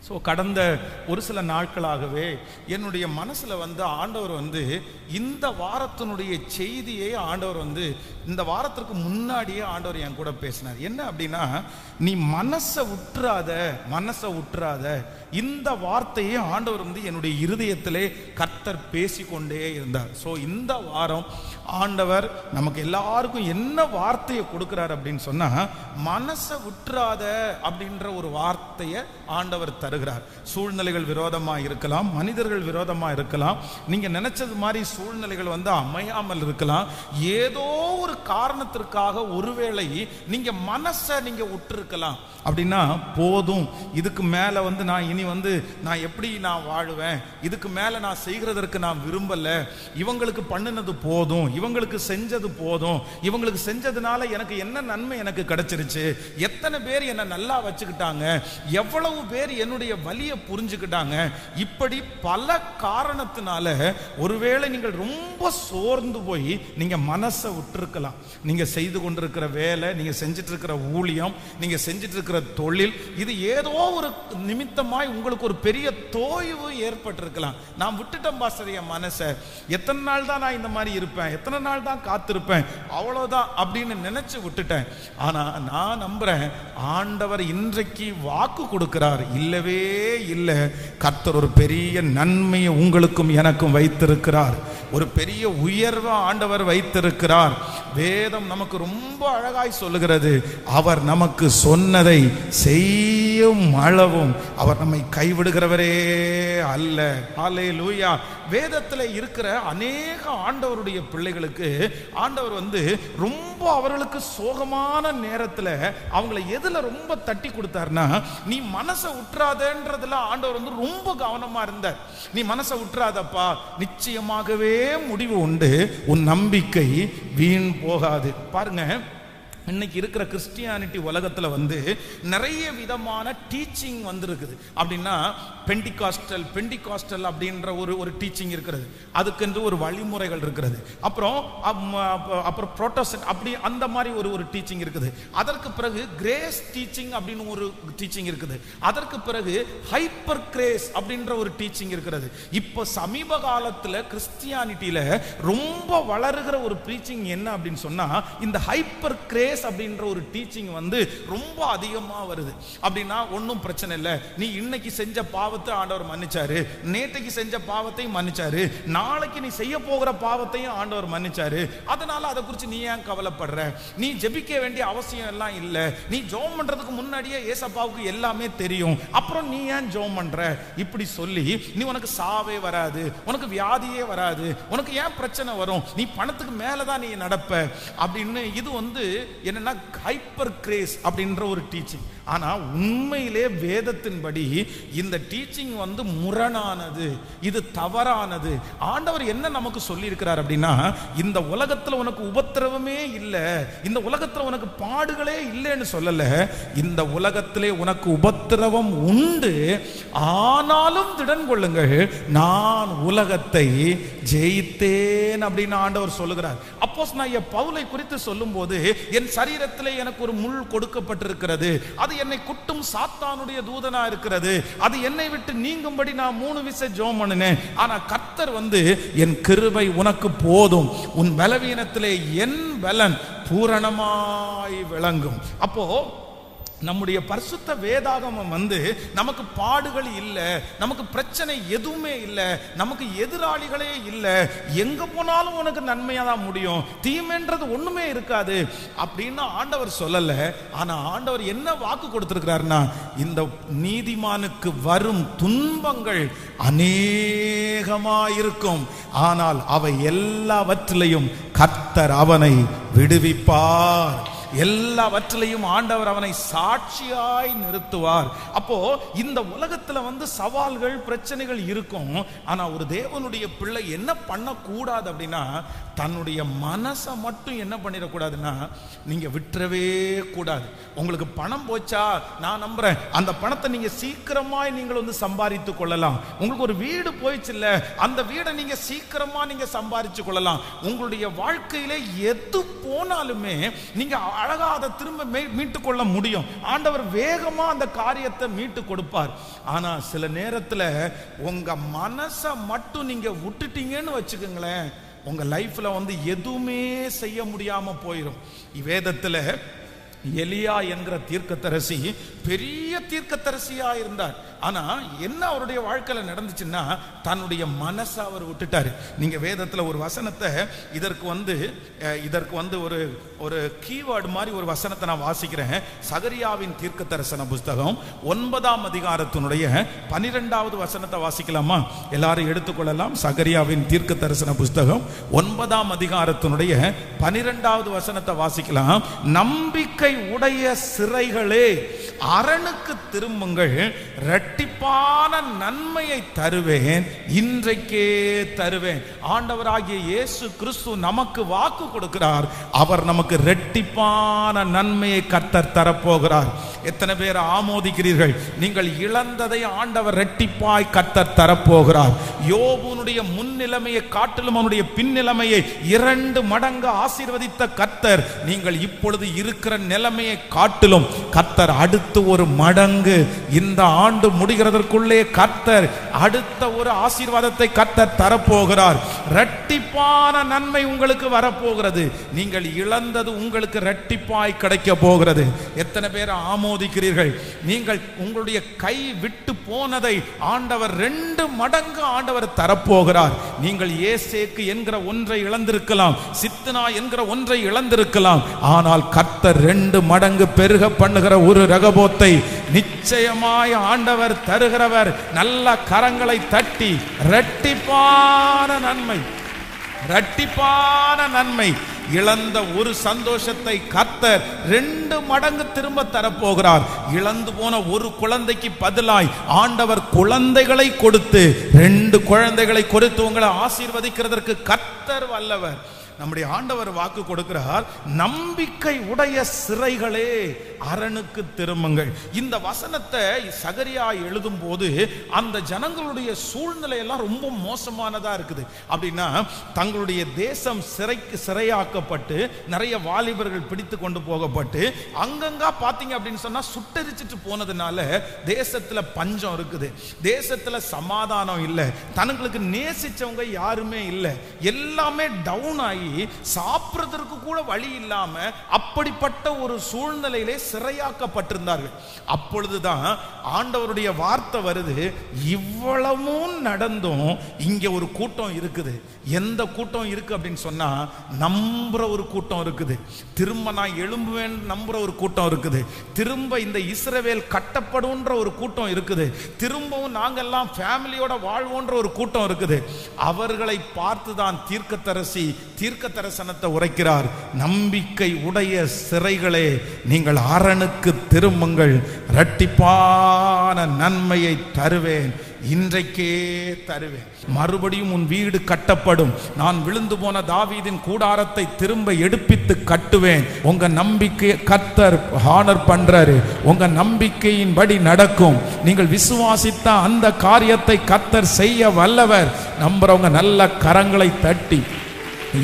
So கடந்த ஒரு சில நாட்களாகவே என்னுடைய மனசில் ஆண்டவர் இந்த வாரத்தினுடைய செய்தியை ஆண்டவர் இந்த வாரத்திற்கு முன்னாடியே ஆண்டவர் என் கூட பேசினார். என்ன அப்படின்னா, நீ மனசை உற்றாத இந்த வார்த்தையை ஆண்டவர் என்னுடைய இருதயத்திலே கர்த்தர் பேசிக்கொண்டே இருந்தார். ஸோ இந்த வாரம் ஆண்டவர் நமக்கு எல்லாருக்கும் என்ன வார்த்தையை கொடுக்கிறார் அப்படின்னு சொன்னா, மனசை உற்றாத அப்படின்ற ஒரு வார்த்தையை ஆண்டவர் தருகிறார். சூழ்நிலைகள் விரோதமா இருக்கலாம், மனிதர்கள் விரோதமா இருக்கலாம், நீங்க நினைச்சது மாதிரி சூழ்நிலைகள் அமையாமல் இருக்கலாம். ஏதோ ஒரு காரணத்திற்காக ஒருவேளை நீங்க மனசை நீங்க உற்றிருக்கலாம். அப்படின்னா போதும், இதுக்கு மேல நான் இனி நான் எப்படி நான் வாழுவேன், இதுக்கு மேல நான் செய்கிறதற்கு நான் விரும்பல, இவங்களுக்கு பண்ணினது போதும், இவங்களுக்கு செஞ்சது போதும், இவங்களுக்கு செஞ்சதுனால எனக்கு என்ன நன்மை எனக்கு கிடைச்சிருச்சு, எத்தனை பேர் என்ன நல்லா வச்சுக்கிட்டாங்க, எவ்வளவு பேர் என்னுடைய வலியை புரிஞ்சுக்கிட்டாங்க, இப்படி பல காரணத்தினால ஒருவேளை நீங்கள் ரொம்ப சோர்ந்து போய் நீங்க மனசை விட்டுருக்கலாம். நீங்க செய்து கொண்டிருக்கிற வேலை, நீங்க செஞ்சிட்டு இருக்கிற ஊழியம், நீங்க செஞ்சிட்டு இருக்கிற தொழில், இது ஏதோ ஒரு நிமித்தமாய் உங்களுக்கு ஒரு பெரிய தோய்வு ஏற்பட்டிருக்கலாம். நான் விட்டுட்டேன் பாஸ்டர் என் மனசை, எத்தனை நாள் தான் நான் இந்த மாதிரி இருப்பேன், எத்தனை நாள் தான் காத்திருப்பேன், அவ்வளவுதான் அப்படின்னு நினைச்சு விட்டுட்டேன். ஆனா நான் நம்புறேன், ஆண்டவர் இன்றைக்கு வாக்கு கொடுக்கிறார். இல்லவே இல்லை, கர்த்தர் ஒரு பெரிய நன்மையை உங்களுக்கும் எனக்கும் வைத்திருக்கிறார். ஒரு பெரிய உயர்வை ஆண்டவர் வைத்திருக்கிறார். வேதம் நமக்கு ரொம்ப அழகாய் சொல்லுகிறது, அவர் நமக்கு சொன்னதை செய்யும் அளவும் அவர் நம்மை கைவிடுகிறவரே அல்ல. ஹல்லேலூயா. வேதத்தில் இருக்கிற அநேக ஆண்டவருடைய பிள்ளைகளுக்கு ஆண்டவர் ரொம்ப அவர்களுக்கு சோகமான நேரத்தில் அவங்களை எதுல ரொம்ப தட்டி கொடுத்தாருன்னா, நீ மனசை உற்றாதன்றதுல ஆண்டவர் ரொம்ப கவனமா இருந்தார். நீ மனசை உற்றாதப்பா, நிச்சயமாகவே முடிவு உண்டு, உன் நம்பிக்கை வீண் போகாது. பாருங்க, இன்னைக்கு இருக்கிற கிறிஸ்டியானிட்டி உலகத்தில் நிறைய விதமான டீச்சிங் வந்திருக்குது. அப்படின்னா பெண்டிகாஸ்டல் அப்படின்ற ஒரு டீச்சிங் இருக்கிறது, அதுக்கென்று ஒரு வழிமுறைகள் இருக்கிறது. அப்புறம் புரோட்டஸ்டன்ட் அப்படி அந்த மாதிரி ஒரு டீச்சிங் இருக்குது. அதற்கு பிறகு கிரேஸ் டீச்சிங் அப்படின்னு ஒரு டீச்சிங் இருக்குது. அதற்கு பிறகு ஹைப்பர் கிரேஸ் அப்படின்ற ஒரு டீச்சிங் இருக்கிறது. இப்போ சமீப காலத்தில் கிறிஸ்டியானிட்டியில ரொம்ப வளருகிற ஒரு ப்ரீச்சிங் என்ன அப்படின்னு சொன்னா, இந்த ஹைப்பர் கிரேஸ் அப்படின்ற ஒரு டீச்சிங் ரொம்ப அதிகமா வருது. அப்படின்னா ஒன்றும் பிரச்சனை இல்லை, நீ இன்னைக்கு செஞ்ச பாவத்தை ஆண்டவர் மன்னிச்சாரு, நேற்றைக்கு செஞ்ச பாவத்தையும் மன்னிச்சாரு, நாளைக்கு நீ செய்ய போகிற பாவத்தையும் ஆண்டவர் மன்னிச்சாரு, அதனால அதை குறித்து நீ ஏன் கவலைப்படுற, நீ ஜெபிக்க வேண்டிய அவசியம் எல்லாம் இல்லை, நீ ஜெபம் பண்றதுக்கு முன்னாடியே ஏசப்பாவுக்கு எல்லாமே தெரியும், அப்புறம் நீ ஏன் ஜெபம் பண்ற, இப்படி சொல்லி நீ உனக்கு சாவே வராது, உனக்கு வியாதியே வராது, உனக்கு ஏன் பிரச்சனை வரும், நீ பணத்துக்கு மேலதான் நீ நடப்ப அப்படின்னு இது என்னன்னா ஹைப்பர் கிரேஸ் அப்படின்ற ஒரு டீச்சிங். ஆனா உண்மையிலே வேதத்தின்படி இந்த டீச்சிங் முரணானது, இது தவறானது. ஆண்டவர் என்ன நமக்கு சொல்லி இருக்கிறார் அப்படின்னா, இந்த உலகத்துல உனக்கு உபத்திரவமே இல்லை, இந்த உலகத்துல உனக்கு பாடுகளே இல்லைன்னு சொல்லல, இந்த உலகத்திலே உனக்கு உபத்திரவம் உண்டு, ஆனாலும் திடன் கொள்ளுங்கள், நான் உலகத்தை ஜெயித்தேன் அப்படின்னு ஆண்டவர் சொல்லுகிறார். அப்போஸ்தலனாகிய பவுலை குறித்து சொல்லும் போது, என் சரீரத்திலே எனக்கு ஒரு முள் கொடுக்கப்பட்டிருக்கிறது, அது என்னை குட்டும் சாத்தானுடைய தூதனா இருக்கிறது, அது என்னை விட்டு நீங்கும்படி நான் 3 விசை ஜெபம் பண்ணினேன், ஆனா கர்த்தர் என் கிருபை உனக்கு போதும், உன் பலவீனத்திலே என் பலன் பூரணமாய் விளங்கும். அப்போ நம்முடைய பரிசுத்த வேதாகமம் நமக்கு பாடுகள் இல்லை, நமக்கு பிரச்சனை எதுவுமே இல்லை, நமக்கு எதிராளிகளே இல்லை, எங்க போனாலும் உனக்கு நன்மையா தான் முடியும், தீமைன்றது ஒண்ணுமே இருக்காது அப்படின்னு ஆண்டவர் சொல்லல. ஆனா ஆண்டவர் என்ன வாக்கு கொடுத்திருக்கிறார்னா, இந்த நீதிமானுக்கு வரும் துன்பங்கள் அநேகமாயிருக்கும், ஆனால் அவை எல்லாவற்றிலையும் கர்த்தர் அவனை விடுவிப்பார், எல்லாவற்றிலையும் ஆண்டவர் அவனை சாட்சியாய் நிறுத்துவார். அப்போ இந்த உலகத்துல சவால்கள் பிரச்சனைகள் இருக்கும். ஆனா ஒரு தேவனுடைய பிள்ளை என்ன பண்ணக்கூடாது அப்படின்னா, தன்னுடைய மனசை மட்டும் என்ன பண்ணிடக்கூடாதுன்னா, நீங்க விட்டுறவே கூடாது. உங்களுக்கு பணம் போச்சா, நான் நம்புறேன் அந்த பணத்தை நீங்க சீக்கிரமாய் நீங்கள் சம்பாதித்து கொள்ளலாம். உங்களுக்கு ஒரு வீடு போயிடுச்சு இல்ல, அந்த வீடை நீங்க சீக்கிரமா நீங்க சம்பாதிச்சு கொள்ளலாம். உங்களுடைய வாழ்க்கையில எது போனாலுமே நீங்க அழகா அதை திரும்ப மீட்டு கொள்ள முடியும். ஆண்டவர் வேகமா அந்த காரியத்தை மீட்டு கொடுப்பார். ஆனா சில நேரத்துல உங்க மனசை மட்டும் நீங்க விட்டுட்டீங்கன்னு வச்சுக்கோங்களேன், உங்க லைஃப்ல எதுவுமே செய்ய முடியாம போயிடும். வேதத்துல எலியா என்கிற தீர்க்கதரிசி பெரிய தீர்க்கதரிசியா இருந்தார். ஆனா என்ன அவருடைய வாழ்க்கையில நடந்துச்சுன்னா, தன்னுடைய மனசை அவர் விட்டுட்டாரு. நீங்க வேதத்துல ஒரு வசனத்தை இதற்கு ஒரு ஒரு கீவேர்டு மாதிரி ஒரு வசனத்தை நான் வாசிக்கிறேன். சகரியாவின் தீர்க்க தரிசன புஸ்தகம் 9ஆம் அதிகாரத்தினுடைய 12வது வசனத்தை வாசிக்கலாமா? எல்லாரும் எடுத்துக்கொள்ளலாம். சகரியாவின் தீர்க்க தரிசன புஸ்தகம் 9ஆம் அதிகாரத்தினுடைய 12வது வசனத்தை வாசிக்கலாம். நம்பிக்கை உடைய சிறைகளே, அரணுக்கு திரும்புங்கள், இரட்டிப்பான நன்மையை தருவேன், இன்றைக்கே தருவேன். ஆண்டவராகிய இயேசு கிறிஸ்து நமக்கு வாக்கு கொடுக்கிறார். அவர் நமக்கு இரட்டிப்பான நன்மையை கர்த்தர் தரப்போகிறார். எத்தனை பேர் ஆமோதிக்கிறீர்கள்? நீங்கள் இழந்ததை ஆண்டவர் இரட்டிப்பாய் கர்த்தர் தரப்போகிறார். யோபுனுடைய முன்னிலைமையை காட்டிலும் அவனுடைய பின்னிலைமையை 2 மடங்கு ஆசீர்வதித்த கர்த்தர், நீங்கள் இப்பொழுது இருக்கிற நிலைமையை காட்டிலும் கர்த்தர் அடுத்து 1 மடங்கு இந்த ஆண்டு முடிகிறதற்குள்ளே கர்த்தர் அடுத்த ஒரு ஆசீர்வாதத்தை கர்த்தர் தரப்போகிறார். இரட்டிப்பான நன்மை உங்களுக்கு வரப்போகிறது. நீங்கள் இழந்தது உங்களுக்கு இரட்டிப்பாய் கிடைக்க போகிறது. எத்தனை பேர் ஆமோதிக்கிறீர்கள்? நீங்கள் உங்களுடைய கை விட்டு போனதை ஆண்டவர் 2 மடங்கு ஆண்டவர் தரப்போகிறார். நீங்கள் ஏசேக்கு என்கிற ஒன்றை இழந்திருக்கலாம், சித்னா என்கிற ஒன்றை இழந்திருக்கலாம். ஆனால் கர்த்தர் 2 மடங்கு பெருக பண்ணுகிற ஒரு ரகபோத்தை நிச்சயமாய் ஆண்டவர் தருகிறவர். நல்ல கரங்களை தட்டி இரட்டிப்பான நன்மை, இரட்டிப்பான நன்மை, இழந்த ஒரு சந்தோஷத்தை கர்த்தர் 2 மடங்கு திரும்ப தரப்போகிறார். இழந்து போன ஒரு குழந்தைக்கு பதிலாய் ஆண்டவர் குழந்தைகளை கொடுத்து 2 குழந்தைகளை கொடுத்து உங்களை ஆசீர்வதிக்கிறதற்கு கர்த்தர் வல்லவர். நம்முடைய ஆண்டவர் வாக்கு கொடுக்கிறார். நம்பிக்கை உடைய சிறைகளே, அரணுக்கு திரும்புங்கள். இந்த வசனத்தை சகரியா எழுதும் போது அந்த ஜனங்களுடைய சூழ்நிலை எல்லாம் ரொம்ப மோசமானதா இருக்குது. அப்படின்னா தங்களுடைய தேசம் சிறையாக்கப்பட்டு நிறைய வாலிபர்கள் பிடித்து கொண்டு போகப்பட்டு அங்கங்க பாத்தீங்க அப்படின்னு சொன்னா சுட்டரிச்சிட்டு போனதுனால தேசத்துல பஞ்சம் இருக்குது, தேசத்துல சமாதானம் இல்லை, தங்களுக்கு நேசிச்சவங்க யாருமே இல்லை, எல்லாமே டவுன் ஆகி சாப்பிடுறதற்கு கூட வழி இல்லாம அப்படிப்பட்ட ஒரு சூழ்நிலையிலே சிறையாக்கப்பட்டிருந்தார்கள். அப்பொழுதுதான் ஆண்டவருடைய வார்த்தை வருது. இவ்வளவும் நடந்தும் இங்க ஒரு கூட்டம் இருக்குது. எந்த கூட்டம் இருக்கு அப்படின்னு சொன்னா, நம்புற ஒரு கூட்டம் இருக்குது. திரும்ப நான் எழும்புவேன் நம்புற ஒரு கூட்டம் இருக்குது. திரும்ப இந்த இஸ்ரவேல் கட்டப்படுன்ற ஒரு கூட்டம் இருக்குது. திரும்பவும் நாங்கெல்லாம் ஃபேமிலியோட வாழ்வோன்ற ஒரு கூட்டம் இருக்குது. அவர்களை பார்த்துதான் தீர்க்கதரிசி தீர்க்க தரிசனத்தை உரைக்கிறார். நம்பிக்கை உடைய சிறைகளே, நீங்கள் அரணுக்கு திரும்புங்கள், இரட்டிப்பான நன்மையை தருவேன், இன்றைக்கே தருவேன். மறுபடியும் உன் வீடு கட்டப்படும், நான் விழுந்து போன தாவீதின் கூடாரத்தை திரும்ப எடுப்பித்து கட்டுவேன். உங்க நம்பிக்கை கர்த்தர் ஹானர் பண்றாரு. உங்க நம்பிக்கையின்படி நடக்கும். நீங்கள் விசுவாசித்த அந்த காரியத்தை கர்த்தர் செய்ய வல்லவர். நம்புறவங்க நல்ல கரங்களை தட்டி,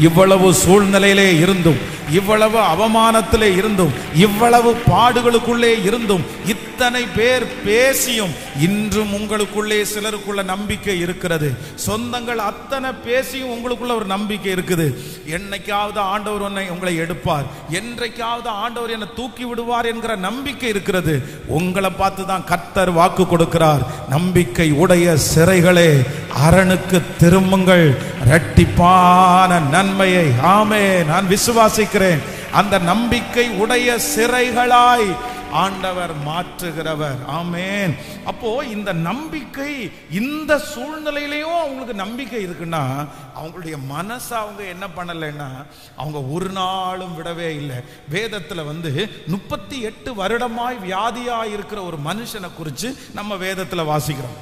இவ்வளவு சூழ்நிலையிலே இருந்தும், இவ்வளவு அவமானத்திலே இருந்தும், இவ்வளவு பாடுகளுக்குள்ளே இருந்தும், இத்தனை பேர் பேசியும் இன்றும் உங்களுக்குள்ளே சிலருக்குள்ள நம்பிக்கை இருக்கிறது. சொந்தங்கள் அத்தனை பேசியும் உங்களுக்குள்ள ஒரு நம்பிக்கை இருக்குது. என்னைக்காவது ஆண்டவர் உங்களை எடுப்பார், என்றைக்காவது ஆண்டவர் என்னை தூக்கி விடுவார் என்கிற நம்பிக்கை இருக்கிறது. உங்களை பார்த்து தான் கர்த்தர் வாக்கு கொடுக்கிறார். நம்பிக்கை உடைய சிறைகளே, அரணுக்கு திரும்புங்கள், இரட்டிப்பான நன்மையை. ஆமே, நான் விசுவாசிக்கிறேன். அந்த நம்பிக்கை உடைய சிறைகளாய் ஆண்டவர் மாற்றுகிறவர். ஆமென். அப்போ இந்த நம்பிக்கை, இந்த சூழ்நிலையிலையும் அவங்களுக்கு நம்பிக்கை இருக்குன்னா, அவங்களுடைய மனசை அவங்க என்ன பண்ணலைன்னா, அவங்க ஒரு நாளும் விடவே இல்லை. வேதத்துல 38 வருடமாய் வியாதியாய் இருக்கிற ஒரு மனுஷனை குறித்து நம்ம வேதத்துல வாசிக்கிறோம்.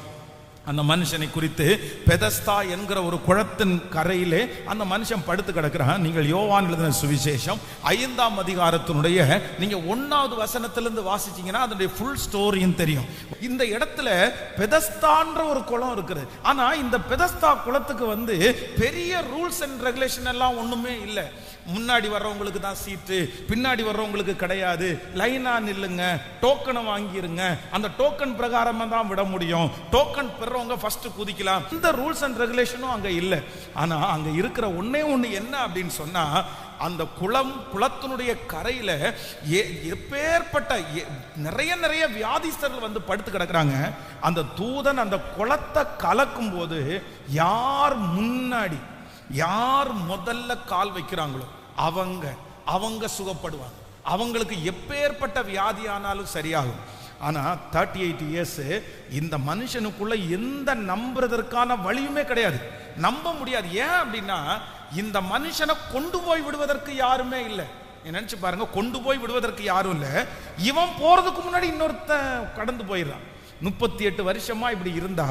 அந்த மனுஷனை குறித்து பெதஸ்தா என்கிற ஒரு குளத்தின் கரையிலே அந்த மனுஷன் படுத்து கிடக்கிறான். நீங்கள் யோவான் எழுதின சுவிசேஷம் 5ஆம் அதிகாரத்தினுடைய நீங்க 1வது வசனத்திலிருந்து வாசிச்சீங்கன்னா அதனுடைய ஃபுல் ஸ்டோரியும் தெரியும். இந்த இடத்துல பெதஸ்தான்ற ஒரு குளம் இருக்குது. ஆனா இந்த பெதஸ்தா குளத்துக்கு பெரிய ரூல்ஸ் அண்ட் ரெகுலேஷன் எல்லாம் ஒண்ணுமே இல்லை. முன்னாடி வர்றவங்களுக்கு தான் சீட்டு, பின்னாடி வர்றவங்களுக்கு கிடையாது. லைனா நில்லுங்க, டோக்கனை வாங்கிருங்க, அந்த டோக்கன் பிரகாரமா தான் விட முடியும், டோக்கன் பெறவங்க ஃபர்ஸ்ட் குதிக்கலாம். இந்த ரூல்ஸ் அண்ட் ரெகுலேஷனும் அங்க இல்லை. ஆனா அங்க இருக்கிற ஒண்ணே ஒண்ணு என்ன அப்படின்னு சொன்னா, அந்த குளத்தினுடைய கரையில எப்பேற்பட்ட நிறைய வியாதிஸ்தர்கள் படுத்து கிடக்குறாங்க. அந்த தூதன் அந்த குளத்தை கலக்கும் போது யார் முன்னாடி யார் முதல்ல கால் வைக்கிறாங்களோ அவங்க சுகப்படுவாங்க. அவங்களுக்கு எப்பேற்பட்ட வியாதி ஆனாலும் சரியாகும். ஆனா 38 இயர்ஸ் இந்த மனுஷனுக்குள்ள எந்த நம்புறதற்கான வழியுமே கிடையாது, நம்ப முடியாது. ஏன் அப்படின்னா இந்த மனுஷனை கொண்டு போய் விடுவதற்கு யாருமே இல்லை. நினைச்சு பாருங்க, கொண்டு போய் விடுவதற்கு யாரும் இல்லை. இவன் போறதுக்கு முன்னாடி இன்னொருத்தன் கடந்து போயிடறான். 38 வருஷமா இப்படி இருந்தா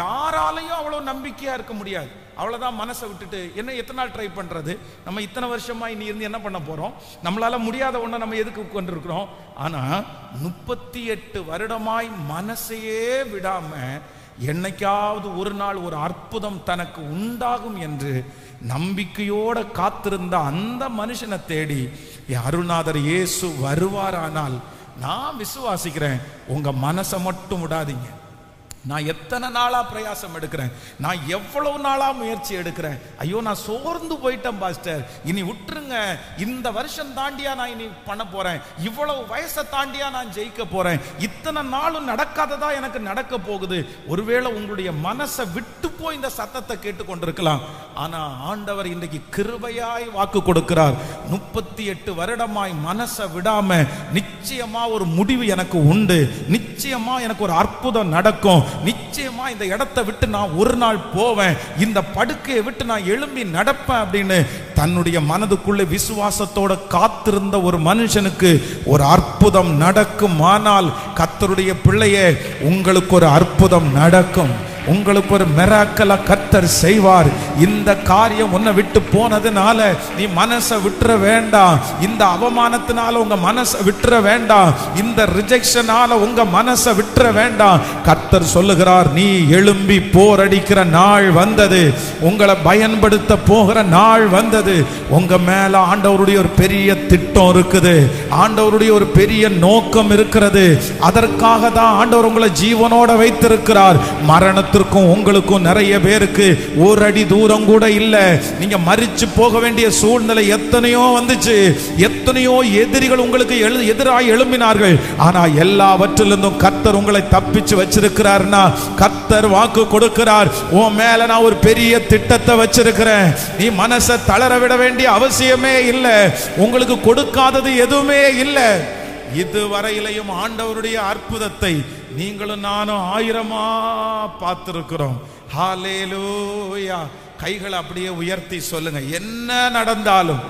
யாராலையும் அவ்வளவு நம்பிக்கையா இருக்க முடியாது. அவ்வளவுதான், மனசை விட்டுட்டு என்ன எத்தனை நாள் ட்ரை பண்றது? நம்ம இத்தனை வருஷமா இனி இருந்து என்ன பண்ண போறோம்? நம்மளால முடியாத ஒண்ண நம்ம எதுக்கு கொண்டிருக்கிறோம்? ஆனா 38 வருடமாய் மனசையே விடாம என்னைக்காவது ஒரு நாள் ஒரு அற்புதம் தனக்கு உண்டாகும் என்று நம்பிக்கையோட காத்திருந்த அந்த மனுஷனை தேடி அருள்நாதர் இயேசு வருவாரானால் நான் விசுவாசிக்கிறேன், உங்க மனசை மட்டும் விடாதீங்க. நான் எத்தனை நாளா பிரயாசம் எடுக்கிறேன், நான் எவ்வளவு நாளா முயற்சி எடுக்கிறேன். ஐயோ நான் சோர்ந்து போயிட்டேன் பாஸ்டர், இனி விட்டுருங்க. இந்த வருஷம் தாண்டியா நான் இனி பண்ண போறேன், இவ்வளவு வயசை தாண்டியா நான் ஜெயிக்க போறேன், இத்தனை நாளும் நடக்காததா எனக்கு நடக்க போகுது. ஒருவேளை உங்களுடைய மனசை விட்டு போய் இந்த சத்தத்தை கேட்டு கொண்டிருக்கலாம். ஆனா ஆண்டவர் இன்றைக்கு கிருபையாய் வாக்கு கொடுக்கிறார். 38 வருடமாய் மனசை விடாம நிச்சயமா ஒரு முடிவு எனக்கு உண்டு, நிச்சயமா எனக்கு ஒரு அற்புதம் நடக்கும், நிச்சயமா இந்த இடத்தை விட்டு நான் ஒரு நாள் போவேன், இந்த படுக்கையை விட்டு நான் எழும்பி நடப்பேன் அப்படின்னு தன்னுடைய மனதுக்குள்ளே விசுவாசத்தோட காத்திருந்த ஒரு மனுஷனுக்கு ஒரு அற்புதம் நடக்குமானால், கர்த்தருடைய பிள்ளையே உங்களுக்கு ஒரு அற்புதம் நடக்கும், உங்களுக்கு ஒரு மிராக்கலை கர்த்தர் செய்வார். இந்த காரியம் உன்னை விட்டு போனதுனால நீ மனசை விட்டுற வேண்டாம், இந்த அவமானத்தினால உங்க மனசை விட்டுற வேண்டாம், இந்த ரிஜெக்ஷனால உங்க மனசை விட்டுற வேண்டாம். கர்த்தர் சொல்லுகிறார், நீ எழும்பி போரடிக்கிற நாள் வந்தது, உங்களை பயன்படுத்த போகிற நாள் வந்தது. உங்க மேல ஆண்டவருடைய ஒரு பெரிய திட்டம் இருக்குது, ஆண்டவருடைய ஒரு பெரிய நோக்கம் இருக்கிறது. அதற்காக தான் ஆண்டவர் உங்களை ஜீவனோட வைத்திருக்கிறார். மரணத்திற்கும் உங்களுக்கும் நிறைய பேருக்கு ஒரு அடி தூரம் கூட இல்ல. நீங்க மரிச்சு போக வேண்டிய சூழ்நிலை எத்தனையோ வந்துச்சு, எத்தனையோ எதிரிகள் உங்களுக்கு எதிராய் எழும்பினார்கள். ஆனா எல்லாவற்றிலிருந்தும் கர்த்தர் உங்களை தப்பிச்சு வச்சிருக்கிறார்னா, கர்த்தர் வாக்கு கொடுக்கிறார், உன் மேல நான் ஒரு பெரிய திட்டத்தை வச்சிருக்கிறேன், நீ மனசை தளர விட வேண்டிய அவசியமே இல்லை, உங்களுக்கு கொடுக்காதது எதுவுமே இல்லை. இதுவரையிலையும் ஆண்டவருடைய அற்புதத்தை நீங்களும் நானும் 1000-ஆ பார்த்திருக்கிறோம். ஹல்லேலூயா. கைகளை அப்படியே உயர்த்தி சொல்லுங்க, என்ன நடந்தாலும்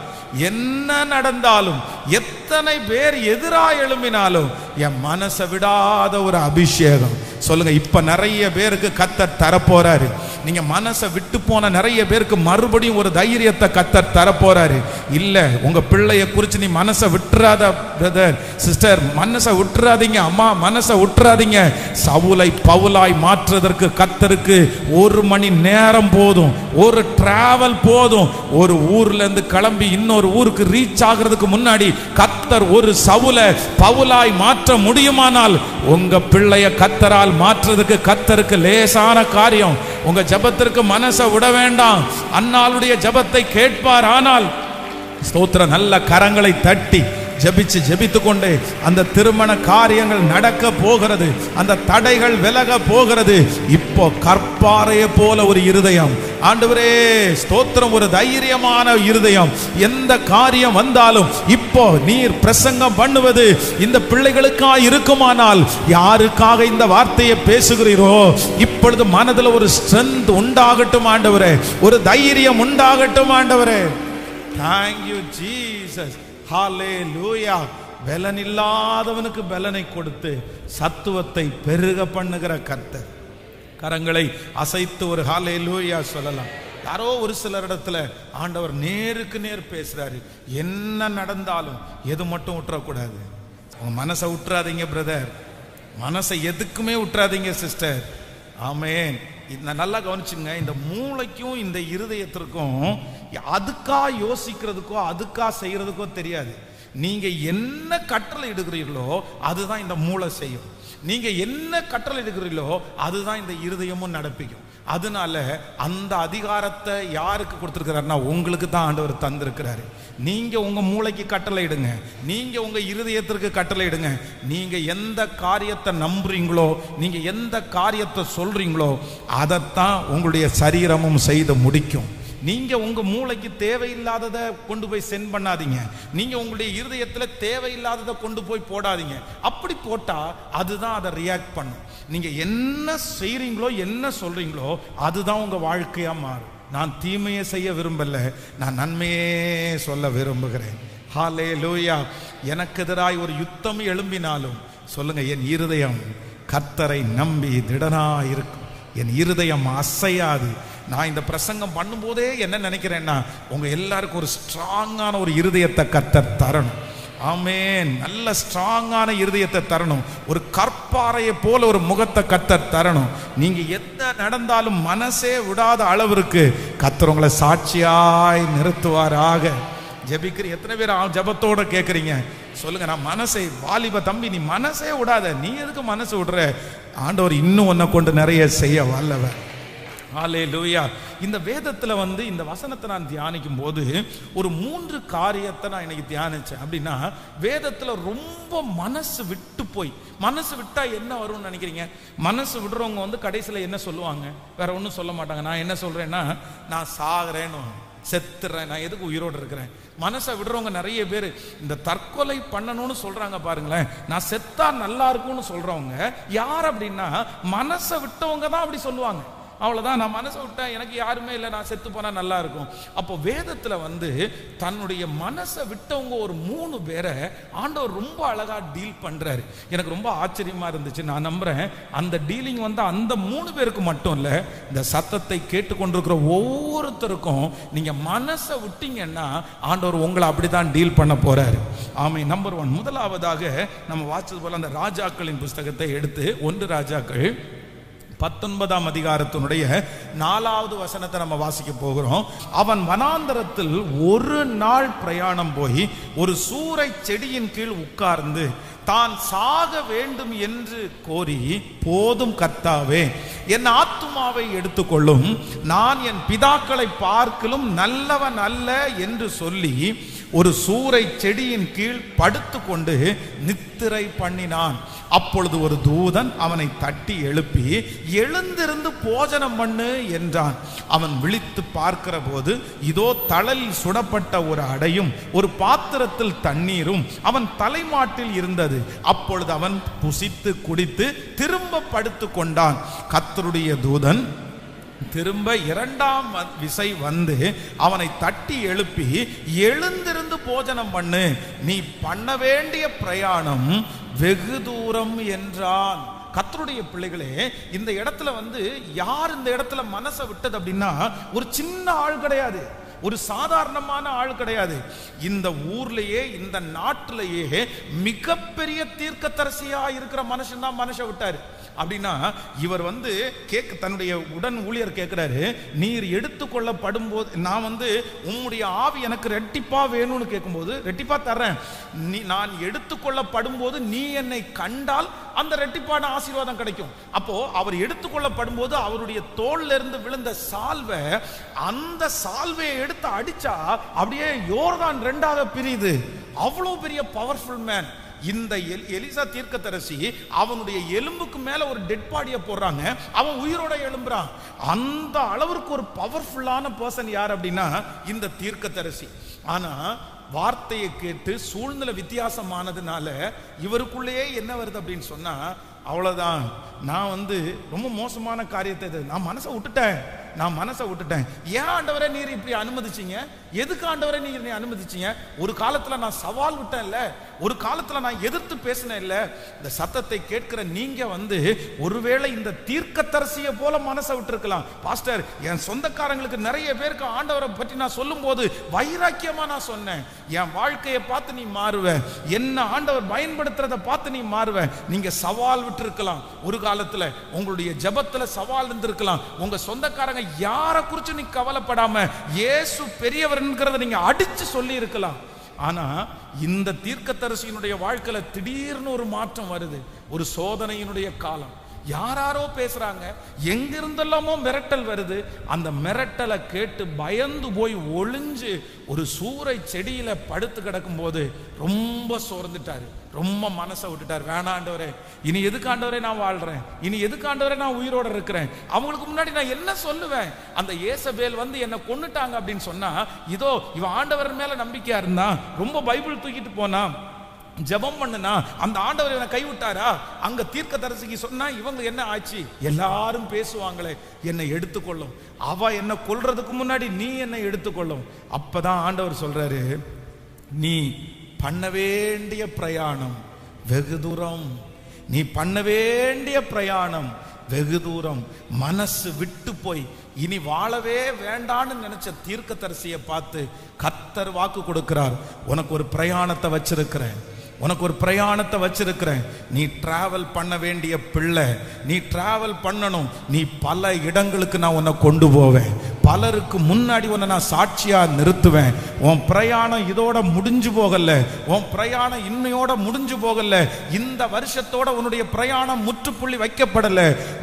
என்ன நடந்தாலும், எத்தனை பேர் எதிராக எழும்பினாலும் என் மனசை விடாத ஒரு அபிஷேகம். சொல்லுங்க, இப்ப நிறைய பேருக்கு கர்த்தர் தரப்போறாரு. நீங்க மனசை விட்டு போன நிறைய பேருக்கு மறுபடியும் ஒரு தைரியத்தை கர்த்தர் தரப்போறாரு. இல்ல உங்க பிள்ளைய குறிச்சு நீ மனசை விட்டுறாத பிரதர் சிஸ்டர், மனசை விட்டுறாதீங்க. அம்மா மனசை விட்டுறாதீங்க. சவுலை பவுலாய் மாற்றுவதற்கு கர்த்தருக்கு 1 மணி நேரம் போதும், ஒரு டிராவல் போதும். ஒரு ஊர்ல இருந்து கிளம்பி இன்னொரு ஊருக்கு ரீச் ஆகிறதுக்கு முன்னாடி கர்த்தர் ஒரு சவுலை பவுலாய் மாற்ற முடியுமானால், உங்க பிள்ளைய கர்த்தரால் மாற்றுறதுக்கு கர்த்தருக்கு லேசான காரியம். உங்க ஜபத்திற்கு மனசை விட வேண்டாம். அன்னாளுடைய ஜபத்தை கேட்பார். ஆனால் ஸ்தோத்திரம், நல்ல கரங்களை தட்டி ஜபித்து கொண்டே அந்த திருமண காரியங்கள் நடக்க போகிறது, அந்த தடைகள் விலக போகிறது. இப்போ கற்பாறையை போல ஒரு இருதயம், ஆண்டவரே ஸ்தோத்திரம், ஒரு தைரியமான இருதயம். எந்த காரியம் வந்தாலும் இப்போ நீர் பிரசங்கம் பண்ணுவது இந்த பிள்ளைகளுக்காக இருக்குமானால், யாருக்காக இந்த வார்த்தையை பேசுகிறீரோ இப்பொழுது மனதில் ஒரு ஸ்ட்ரென்த் உண்டாகட்டும் ஆண்டவரே, ஒரு தைரியம் உண்டாகட்டும் ஆண்டவரே. Thank you Jesus. ஹல்லேலூயா. பலன் இல்லாதவனுக்கு பலனை கொடுத்து சத்துவத்தை பெருக பண்ணுகிற கர்த்தர். கரங்களை அசைத்து ஒரு ஹல்லேலூயா சொல்லலாம். யாரோ ஒரு சிலரிடத்துல ஆண்டவர் நேருக்கு நேர் பேசுறாரு. என்ன நடந்தாலும் எது மட்டும் விட்டுறக்கூடாது. உங்க மனசை விட்டுறாதீங்க பிரதர், மனசை எதுக்குமே விட்டுறாதீங்க சிஸ்டர். ஆமென். நல்லா கவனிச்சுங்க, இந்த மூளைக்கும் இந்த இருதயத்திற்கும் அதுக்கா யோசிக்கிறதுக்கோ அதுக்கா செய்யறதுக்கோ தெரியாது. நீங்க என்ன கட்டளை இடுகிறீர்களோ அதுதான் இந்த மூளை செய்யும். நீங்க என்ன கட்டளை எடுக்கிறீங்களோ அதுதான் இந்த இருதயமும் நடப்பிக்கும். அதனால அந்த அதிகாரத்தை யாருக்கு கொடுத்திருக்கிறாருன்னா உங்களுக்கு தான் ஆண்டவர் தந்திருக்கிறாரு. நீங்க உங்க மூளைக்கு கட்டளை இடுங்க, நீங்க உங்க இருதயத்திற்கு கட்டளை இடுங்க. நீங்க எந்த காரியத்தை நம்புறீங்களோ, நீங்க எந்த காரியத்தை சொல்றீங்களோ அதைத்தான் உங்களுடைய சரீரமும் செய்து முடிக்கும். நீங்க உங்க மூளைக்கு தேவையில்லாததை கொண்டு போய் சென்ட் பண்ணாதீங்க. நீங்க உங்களுடைய இருதயத்துல தேவையில்லாததை கொண்டு போய் போடாதீங்க. அப்படி போட்டா அதுதான் அதை ரியாக்ட் பண்ணும். நீங்க என்ன செய்றீங்களோ என்ன சொல்றீங்களோ அதுதான் உங்க வாழ்க்கையா மாறும். நான் தீமையை செய்ய விரும்பல, நான் நன்மையே சொல்ல விரும்புகிறேன். ஹல்லேலூயா. எனக்கு எதிராய் ஒரு யுத்தம் எழும்பினாலும் சொல்லுங்க, என் இருதயம் கர்த்தரை நம்பி திடனா இருக்கும், என் இருதயம் அசையாது. நான் இந்த பிரசங்கம் பண்ணும்போதே என்ன நினைக்கிறேன்னா, உங்க எல்லாருக்கும் ஒரு ஸ்ட்ராங்கான ஒரு இருதயத்தை கர்த்தர் தரணும். ஆமென். நல்ல ஸ்ட்ராங்கான இருதயத்தை தரணும். ஒரு கற்பாறையை போல ஒரு முகத்தை கர்த்தர் தரணும். நீங்க எந்த நடந்தாலும் மனசே விடாத அளவிற்கு கர்த்தர் உங்களை சாட்சியாய் நிறுத்துவாராக. ஜெபிக்கிற எத்தனை பேர் ஜெபத்தோட கேட்குறீங்க சொல்லுங்க. நான் மனசை, வாலிப தம்பி நீ மனசே விடாத. நீ எதுக்கு மனசு விடுற? ஆண்டவர் இன்னும் உன்னை கொண்டு நிறைய செய்ய வல்லவர். ஹல்லேலூயா. இந்த வேதத்துல இந்த வசனத்தை நான் தியானிக்கும் போது ஒரு 3 காரியத்தை நான் இன்னைக்கு தியானிச்சேன். அப்படின்னா வேதத்துல ரொம்ப மனசு விட்டு போய், மனசு விட்டா என்ன வரும்னு நினைக்கிறீங்க? மனசு விடுறவங்க கடைசியில என்ன சொல்லுவாங்க? வேற ஒன்றும் சொல்ல மாட்டாங்க. நான் என்ன சொல்றேன்னா, நான் சாகிறேன்னு, செத்துறேன், நான் எதுக்கு உயிரோடு இருக்கிறேன். மனசை விடுறவங்க நிறைய பேர் இந்த தற்கொலை பண்ணணும்னு சொல்றாங்க பாருங்களேன். நான் செத்தா நல்லா இருக்கும்னு சொல்றவங்க யார் அப்படின்னா, மனசை விட்டவங்க தான் அப்படி சொல்லுவாங்க. அவ்வளவுதான், நான் மனசை விட்டேன், எனக்கு யாருமே இல்லை, நான் செத்து போனா நல்லா இருக்கும். அப்போ வேதத்துல தன்னுடைய மனசை விட்டவங்க ஒரு 3 பேரை ஆண்டவர் ரொம்ப அழகா டீல் பண்றாரு. எனக்கு ரொம்ப ஆச்சரியமா இருந்துச்சு. நான் நம்புறேன் அந்த டீலிங் அந்த 3 பேருக்கு மட்டும் இல்ல, இந்த சத்தத்தை கேட்டுக்கொண்டிருக்கிற ஒவ்வொருத்தருக்கும் நீங்க மனசை விட்டீங்கன்னா ஆண்டவர் உங்களை அப்படிதான் டீல் பண்ண போறாரு. ஆமே. நம்பர் 1, முதலாவதாக நம்ம வாசிச்சது போல அந்த ராஜாக்களின் புஸ்தகத்தை எடுத்து 1 ராஜாக்கள் 19ஆம் அதிகாரத்தினுடைய 4வது வசனத்தை நம்ம வாசிக்க போகிறோம். அவன் வனாந்தரத்தில் ஒரு நாள் பிரயாணம் போய் ஒரு சூரை செடியின் கீழ் உட்கார்ந்து தான் சாக வேண்டும் என்று கோரி, போதும் கர்த்தாவே, என் ஆத்துமாவை எடுத்துக்கொள்ளும், நான் என் பிதாக்களை பார்க்கிலும் நல்லவன் அல்ல என்று சொல்லி ஒரு சூரை செடியின் கீழ் படுத்து கொண்டு நித்திரை பண்ணினான். அப்பொழுது ஒரு தூதன் அவனை தட்டி எழுப்பி, எழுந்திருந்து போஜனம் பண்ணு என்றான். அவன் விழித்து பார்க்கிற போது இதோ தழலில் சுடப்பட்ட ஒரு அடையும் ஒரு பாத்திரத்தில் தண்ணீரும் அவன் தலைமாட்டில் இருந்தது. அப்பொழுது அவன் புசித்து குடித்து திரும்ப படுத்து கொண்டான். கர்த்தருடைய தூதன் திரும்ப 2ஆம் விசை அவனை தட்டி எழுப்பி, எழுந்திருந்து போஜனம் பண்ணு, நீ பண்ண வேண்டிய பிரயாணம் வெகு தூரம் என்றான். கர்த்தருடைய பிள்ளைகளே, இந்த இடத்துல யார் இந்த இடத்துல மனசை விட்டது அப்படின்னா, ஒரு சின்ன ஆள் கிடையாது, ஒரு சாதாரணமான ஆள் கிடையாது. இந்த ஊர்லயே, இந்த நாட்டிலேயே மிகப்பெரிய தீர்க்கதரிசியா இருக்கிற மனுஷன் தான் மனுஷன் விட்டாரு. அப்படின்னா இவர் தன்னுடைய உடன் ஊழியர் கேட்கிறாரு, நீர் எடுத்துக்கொள்ளப்படும் போது நான் உம்முடைய ஆவி எனக்கு ரெட்டிப்பா வேணும்னு கேட்கும்போது, ரெட்டிப்பா தர்றேன், நான் எடுத்துக்கொள்ளப்படும் போது நீ என்னை கண்டால் அந்த ரெட்டிப்பான ஆசீர்வாதம் கிடைக்கும். அப்போ அவர் எடுத்துக்கொள்ளப்படும் போது அவருடைய தோல்ல இருந்து விழுந்த சால்வை, அந்த சால்வையை எடுத்து அடிச்சா அப்படியே யோர்தான் 2ஆக பிரியுது. அவ்வளவு பெரிய பவர்ஃபுல் மேன். இந்த எலிசா தீர்க்கதரிசி அவனுடைய எலும்புக்கு மேல ஒரு டெட் பாடியை போடுறாங்க, அவன் உயிரோட எழும்புறான். அந்த அளவுக்கு ஒரு பவர்ஃபுல்லான பர்சன் யார் அப்படின்னா இந்த தீர்க்கதரிசி. ஆனா வார்த்தையை கேட்டு சூழ்நிலை வித்தியாசமானதுனால இவருக்குள்ளேயே என்ன வருது அப்படின்னு சொன்னா, அவ்வளவுதான், நான் வந்து ரொம்ப மோசமான காரியத்தை நான் மனசை விட்டுட்டேன். ஏன் ஆண்டவரே நீர் இப்படி அனுமதிச்சீங்க? எதுக்கு ஆண்டவரே நீர் அனுமதிச்சீங்க? ஒரு காலத்துல நான் சவால் விட்டேன்ல, ஒரு காலத்துல நான் எதிர்த்து பேசினேன் இல்ல. இந்த சத்தத்தை கேட்கிற நீங்க வந்து ஒருவேளை இந்த தீர்க்கதரிசியை போல மனசை விட்டு இருக்கலாம். பாஸ்டர், என் சொந்தக்காரங்களுக்கு நிறைய பேருக்கு ஆண்டவரை பற்றி நான் சொல்லும் போது வைராக்கியமா நான் சொன்னேன். என் வாழ்க்கையை பார்த்து நீ மாறுவ, என்ன ஆண்டவர் பயன்படுத்துறத பார்த்து நீ மாறுவ. நீங்க சவால் விட்டு இருக்கலாம், ஒரு காலத்துல உங்களுடைய ஜெபத்துல சவால் இருந்திருக்கலாம். உங்க சொந்தக்காரங்க யாரை குறித்து நீ கவலைப்படாம இயேசு பெரியவர்ங்கிறத நீங்க அடிச்சு சொல்லி இருக்கலாம். ஆனா இந்த தீர்க்கதரிசியினுடைய வாழ்க்கையில திடீர்னு ஒரு மாற்றம் வருது, ஒரு சோதனையினுடைய காலம். யாராரோ பேசுறாங்க, எங்கிருந்தெல்லாமோ மிரட்டல் வருது. அந்த மிரட்டலை கேட்டு பயந்து போய் ஒளிஞ்சு ஒரு சூறை செடியில படுத்து கிடக்கும் போது ரொம்ப சோர்ந்துட்டாரு, ரொம்ப மனசை விட்டுட்டார். வேணாண்டவரே, இனி எதுக்கு ஆண்டவரே நான் வாழ்றேன், இனி எதுக்கு ஆண்டவரே நான் உயிரோட இருக்கிறேன், அவங்களுக்கு முன்னாடி நான் என்ன சொல்லுவேன்? அந்த ஏசபேல் வந்து என்ன கொன்னுட்டாங்க அப்படின்னு சொன்னா, இதோ இவன் ஆண்டவர் மேல நம்பிக்கையா இருந்தா, ரொம்ப பைபிள் தூக்கிட்டு போனா, ஜெபம் பண்ணுனா, அந்த ஆண்டவர் இவனை கைவிட்டாரா? அங்க தீர்க்கதரிசிக்கு சொன்னா இவங்க என்ன ஆச்சு? எல்லாரும் பேசுவாங்களே, என்னை எடுத்துக்கொள்ளும், அவ என்ன கொல்றதுக்கு முன்னாடி நீ என்னை எடுத்துக்கொள்ளும். அப்பதான் ஆண்டவர் சொல்றாரு, நீ பண்ண வேண்டிய பிரயாணம் வெகு தூரம், நீ பண்ண வேண்டிய பிரயாணம் வெகு தூரம். மனசு விட்டு போய் இனி வாழவே வேண்டான்னு நினைச்ச தீர்க்கதரிசியை பார்த்து கர்த்தர் வாக்கு கொடுக்கிறார், உனக்கு ஒரு பிரயாணத்தை வச்சிருக்கிறேன், உனக்கு ஒரு பிரயாணத்தை வச்சிருக்கிறேன். நீ டிராவல் பண்ண வேண்டிய பிள்ளை, நீ டிராவல் பண்ணணும். நீ பல இடங்களுக்கு நான் உன்னை கொண்டு போவேன், பலருக்கு முன்னாடி உன்னை நான் சாட்சியா நிறுத்துவேன். உன் பிரயாணம் இதோட முடிஞ்சு போகல, உன் பிரயாணம் இன்னையோட முடிஞ்சு போகல. இந்த வருஷத்தோட உன்னுடைய பிரயாணம் முற்றுப்புள்ளி வைக்கப்படல.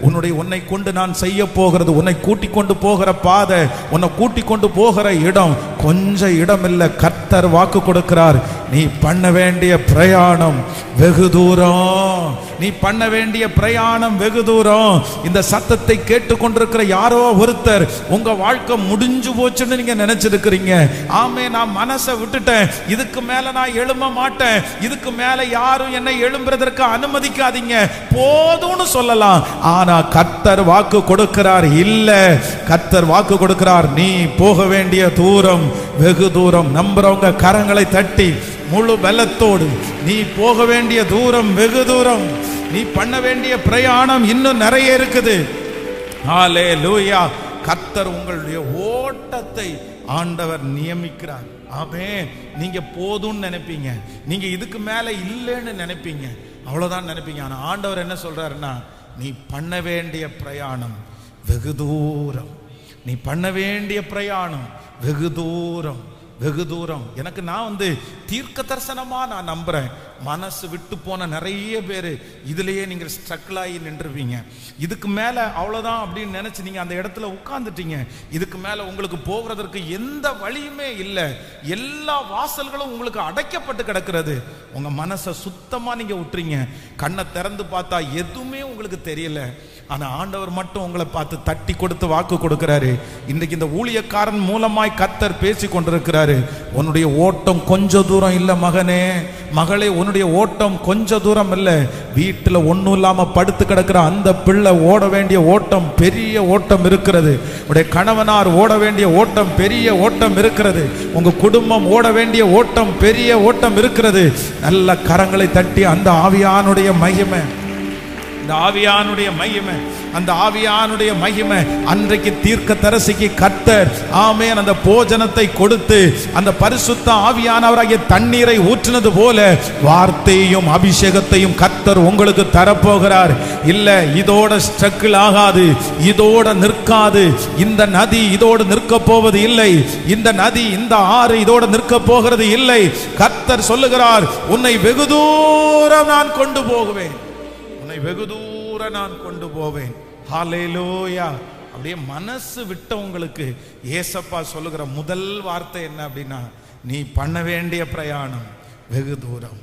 உன்னை கொண்டு நான் செய்ய போகிறது, உன்னை கூட்டி கொண்டு போகிற பாதை, உன்னை கூட்டி கொண்டு போகிற இடம் கொஞ்சம் இடம் இல்லை. கர்த்தர் வாக்கு கொடுக்கிறார், நீ பண்ண வேண்டிய பிரயாணம் வெகு தூரம், நீ பண்ண வேண்டிய பிரயாணம் வெகு தூரம். இந்த சத்தத்தை கேட்டுக்கொண்டிருக்கிற யாரோ ஒருத்தர் உங்க வாழ்க்கை முடிஞ்சு போச்சுன்னு நீங்க நினைச்சிருக்கிறீங்க. ஆமே, நான் மனசை விட்டுட்டேன், இதுக்கு மேல நான் எழும்ப மாட்டேன், இதுக்கு மேல யாரும் என்னை எழும்புறதற்கு அனுமதிக்காதீங்க, போதும்னு சொல்லலாம். ஆனா கர்த்தர் வாக்கு கொடுக்கிறார், இல்ல, கர்த்தர் வாக்கு கொடுக்கிறார், நீ போக வேண்டிய தூரம் வெகு தூரம். நம்புறவங்க கரங்களை தட்டி முழு பலத்தோடு, நீ போக வேண்டிய தூரம் வெகு தூரம், நீ பண்ண வேண்டிய பிரயாணம் இன்னும் நிறைய இருக்குது. ஹல்லேலூயா. கர்த்தர் உங்களுடைய ஓட்டத்தை ஆண்டவர் நியமிக்கிறார். ஆமென். நீங்க போதும்னு நினைப்பீங்க, நீங்க இதுக்கு மேல இல்லைன்னு நினைப்பீங்க, அவ்வளவுதான் நினைப்பீங்க. ஆனா ஆண்டவர் என்ன சொல்றாருன்னா, நீ பண்ண வேண்டிய பிரயாணம் வெகு தூரம், நீ பண்ண வேண்டிய பிரயாணம் வெகு தூரம், வெகு தூரம். எனக்கு நான் வந்து தீர்க்க தரிசனமா நான் நம்புறேன். மனசு விட்டு போன நிறைய பேர் இதுலயே நீங்க ஸ்ட்ரகிள் ஆகி நின்றுவீங்க. இதுக்கு மேல அவ்வளவுதான் அப்படின்னு நினைச்சு நீங்க அந்த இடத்துல உட்கார்ந்துட்டீங்க. இதுக்கு மேல உங்களுக்கு போகிறதற்கு எந்த வழியுமே இல்லை, எல்லா வாசல்களும் உங்களுக்கு அடைக்கப்பட்டு கிடக்கிறது. உங்க மனசை சுத்தமா நீங்க விட்டுறீங்க. கண்ணை திறந்து பார்த்தா எதுவுமே உங்களுக்கு தெரியல. ஆனா ஆண்டவர் மட்டும் உங்களை பார்த்து தட்டி கொடுத்து வாக்கு கொடுக்கிறாரு. இன்றைக்கு இந்த ஊழியக்காரன் மூலமாய் கர்த்தர் பேசி கொண்டிருக்கிறாரு. உன்னுடைய ஓட்டம் கொஞ்ச தூரம் இல்ல மகனே, மகளே, உன்னுடைய ஓட்டம் கொஞ்ச தூரம் இல்ல. வீட்டுல ஒண்ணும் இல்லாம படுத்து கிடக்கிற அந்த பிள்ளை ஓட வேண்டிய ஓட்டம் பெரிய ஓட்டம் இருக்கிறது. உடைய கணவனார் ஓட வேண்டிய ஓட்டம் பெரிய ஓட்டம் இருக்கிறது. உங்க குடும்பம் ஓட வேண்டிய ஓட்டம் பெரிய ஓட்டம் இருக்கிறது. நல்ல கரங்களை தட்டி அந்த ஆவியானுடைய மகிமை, அந்த ஆவியானுடைய மகிமை, அந்த ஆவியானுடைய மகிமை அன்றைக்கு தீர்க்கதரிசிக்கு கர்த்தர் ஆமென் அந்த போஜனத்தை கொடுத்து அந்த பரிசுத்த ஆவியானவராகிய தண்ணீரை ஊற்றினது போல வார்த்தையும் அபிஷேகத்தையும் கர்த்தர் உங்களுக்கு தரப்போகிறார். இல்ல, இதோட ஸ்ட்ரகிள் ஆகாது, இதோட நிற்காது. இந்த நதி இதோடு நிற்க போவது இல்லை, இந்த நதி, இந்த ஆறு இதோட நிற்க போகிறது இல்லை. கர்த்தர் சொல்லுகிறார், உன்னை வெகு தூரம் நான் கொண்டு போகுவேன், உன்னை வெகு தூரம் நான் கொண்டு போவேன். ஹல்லேலூயா. அப்படியே மனசு விட்டவங்களுக்கு ஏசப்பா சொல்லுகிற முதல் வார்த்தை என்ன அப்படின்னா, நீ பண்ண வேண்டிய பிரயாணம் வெகு தூரம்,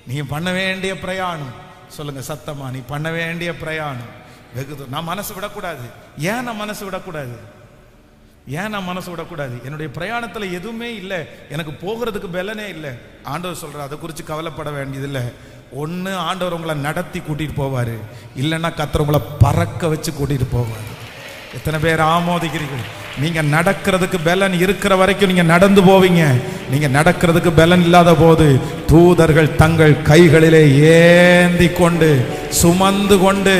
நீ பண்ண வேண்டிய பிரயாணம். சொல்லுங்க சத்தமா, நீ பண்ண வேண்டிய பிரயாணம் வெகு தூரம். நான் மனசு விடக்கூடாது. ஏன் நான் மனசு விடக்கூடாது? ஏன் நான் மனசு விடக்கூடாது? என்னுடைய பிரயாணத்தில் எதுவுமே இல்லை, எனக்கு போகிறதுக்கு பலனே இல்லை. ஆண்டவர் சொல்கிறார், அதை குறித்து கவலைப்பட வேண்டியதில்லை. ஒன்று ஆண்டவர் உங்களை நடத்தி கூட்டிகிட்டு போவார், இல்லைன்னா கர்த்தர் உங்களை பறக்க வச்சு கூட்டிகிட்டு போவார். எத்தனை பேர் ஆமோதிக்கிறீர்கள்? நீங்க நடக்கிறதுக்கு பலன் இருக்கிற வரைக்கும் நீங்க நடந்து போவீங்க. நீங்க நடக்கிறதுக்கு பலன் இல்லாத போது தூதர்கள் தங்கள் கைகளிலே ஏந்தி கொண்டு சுமந்து கொண்டு,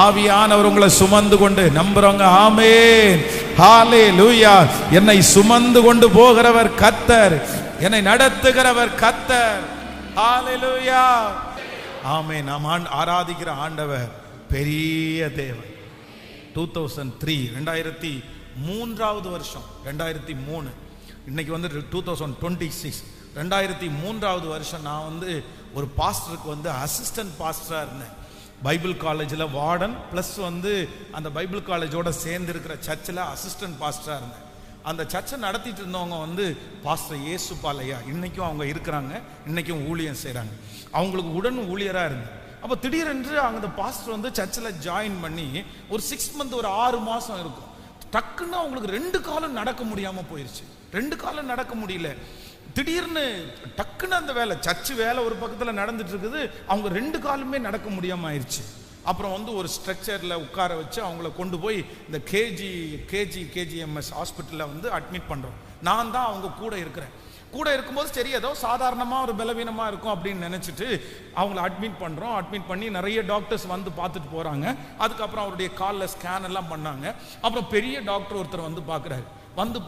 ஆவியானவர் உங்களை சுமந்து கொண்டு, நம்புறவங்க ஆமென் ஹல்லேலூயா. என்னை சுமந்து கொண்டு போகிறவர் கர்த்தர், என்னை நடத்துகிறவர் கர்த்தர். ஹல்லேலூயா ஆமென். நாம் ஆராதிக்கிற ஆண்டவர் பெரிய தேவன். 2003 2003 வருஷம், 2003, இன்னைக்கு வந்து 2026, 2003 வருஷம் நான் வந்து ஒரு பாஸ்டருக்கு அசிஸ்டன்ட் பாஸ்டராக இருந்தேன். பைபிள் காலேஜில் வார்டன் ப்ளஸ் அந்த பைபிள் காலேஜோட சேர்ந்து இருக்கிற சர்ச்சில் அசிஸ்டன்ட் பாஸ்டராக இருந்தேன். அந்த சர்ச்சை நடத்திட்டு இருந்தவங்க பாஸ்டர் ஏசுபாலையா, இன்னைக்கும் அவங்க இருக்கிறாங்க, இன்னைக்கும் ஊழியம் செய்கிறாங்க. அவங்களுக்கு உடன் ஊழியராக இருந்தேன். அப்போ திடீரென்று அந்த பாஸ்டர் சர்ச்சில் ஜாயின் பண்ணி ஒரு 6 months, ஒரு 6 மாதம் இருக்கும். டக்குன்னு அவங்களுக்கு 2 காலம் நடக்க முடியாமல் போயிடுச்சு. 2 காலம் நடக்க முடியல. திடீர்னு டக்குன்னு அந்த வேலை, சர்ச்சு வேலை ஒரு பக்கத்தில் நடந்துட்டு இருக்குது, அவங்க 2 காலுமே நடக்க முடியாமல் ஆயிடுச்சு. அப்புறம் ஒரு ஸ்ட்ரக்சரில் உட்கார வச்சு அவங்கள கொண்டு போய் இந்த கேஜிஎம்எஸ் ஹாஸ்பிட்டலில் அட்மிட் பண்ணுறோம். நான் தான் அவங்க கூட இருக்கிறேன். கூட இருக்கும்போது சரி ஏதோ சாதாரணமாக ஒரு பலவீனமாக இருக்கும் அப்படின்னு நினச்சிட்டு அவங்கள அட்மிட் பண்ணுறோம். அட்மிட் பண்ணி நிறைய டாக்டர்ஸ் பார்த்துட்டு போகிறாங்க. அதுக்கப்புறம் அவருடைய காலில் ஸ்கேன் எல்லாம் பண்ணாங்க. அப்புறம் பெரிய டாக்டர் ஒருத்தர் பார்க்குறாரு.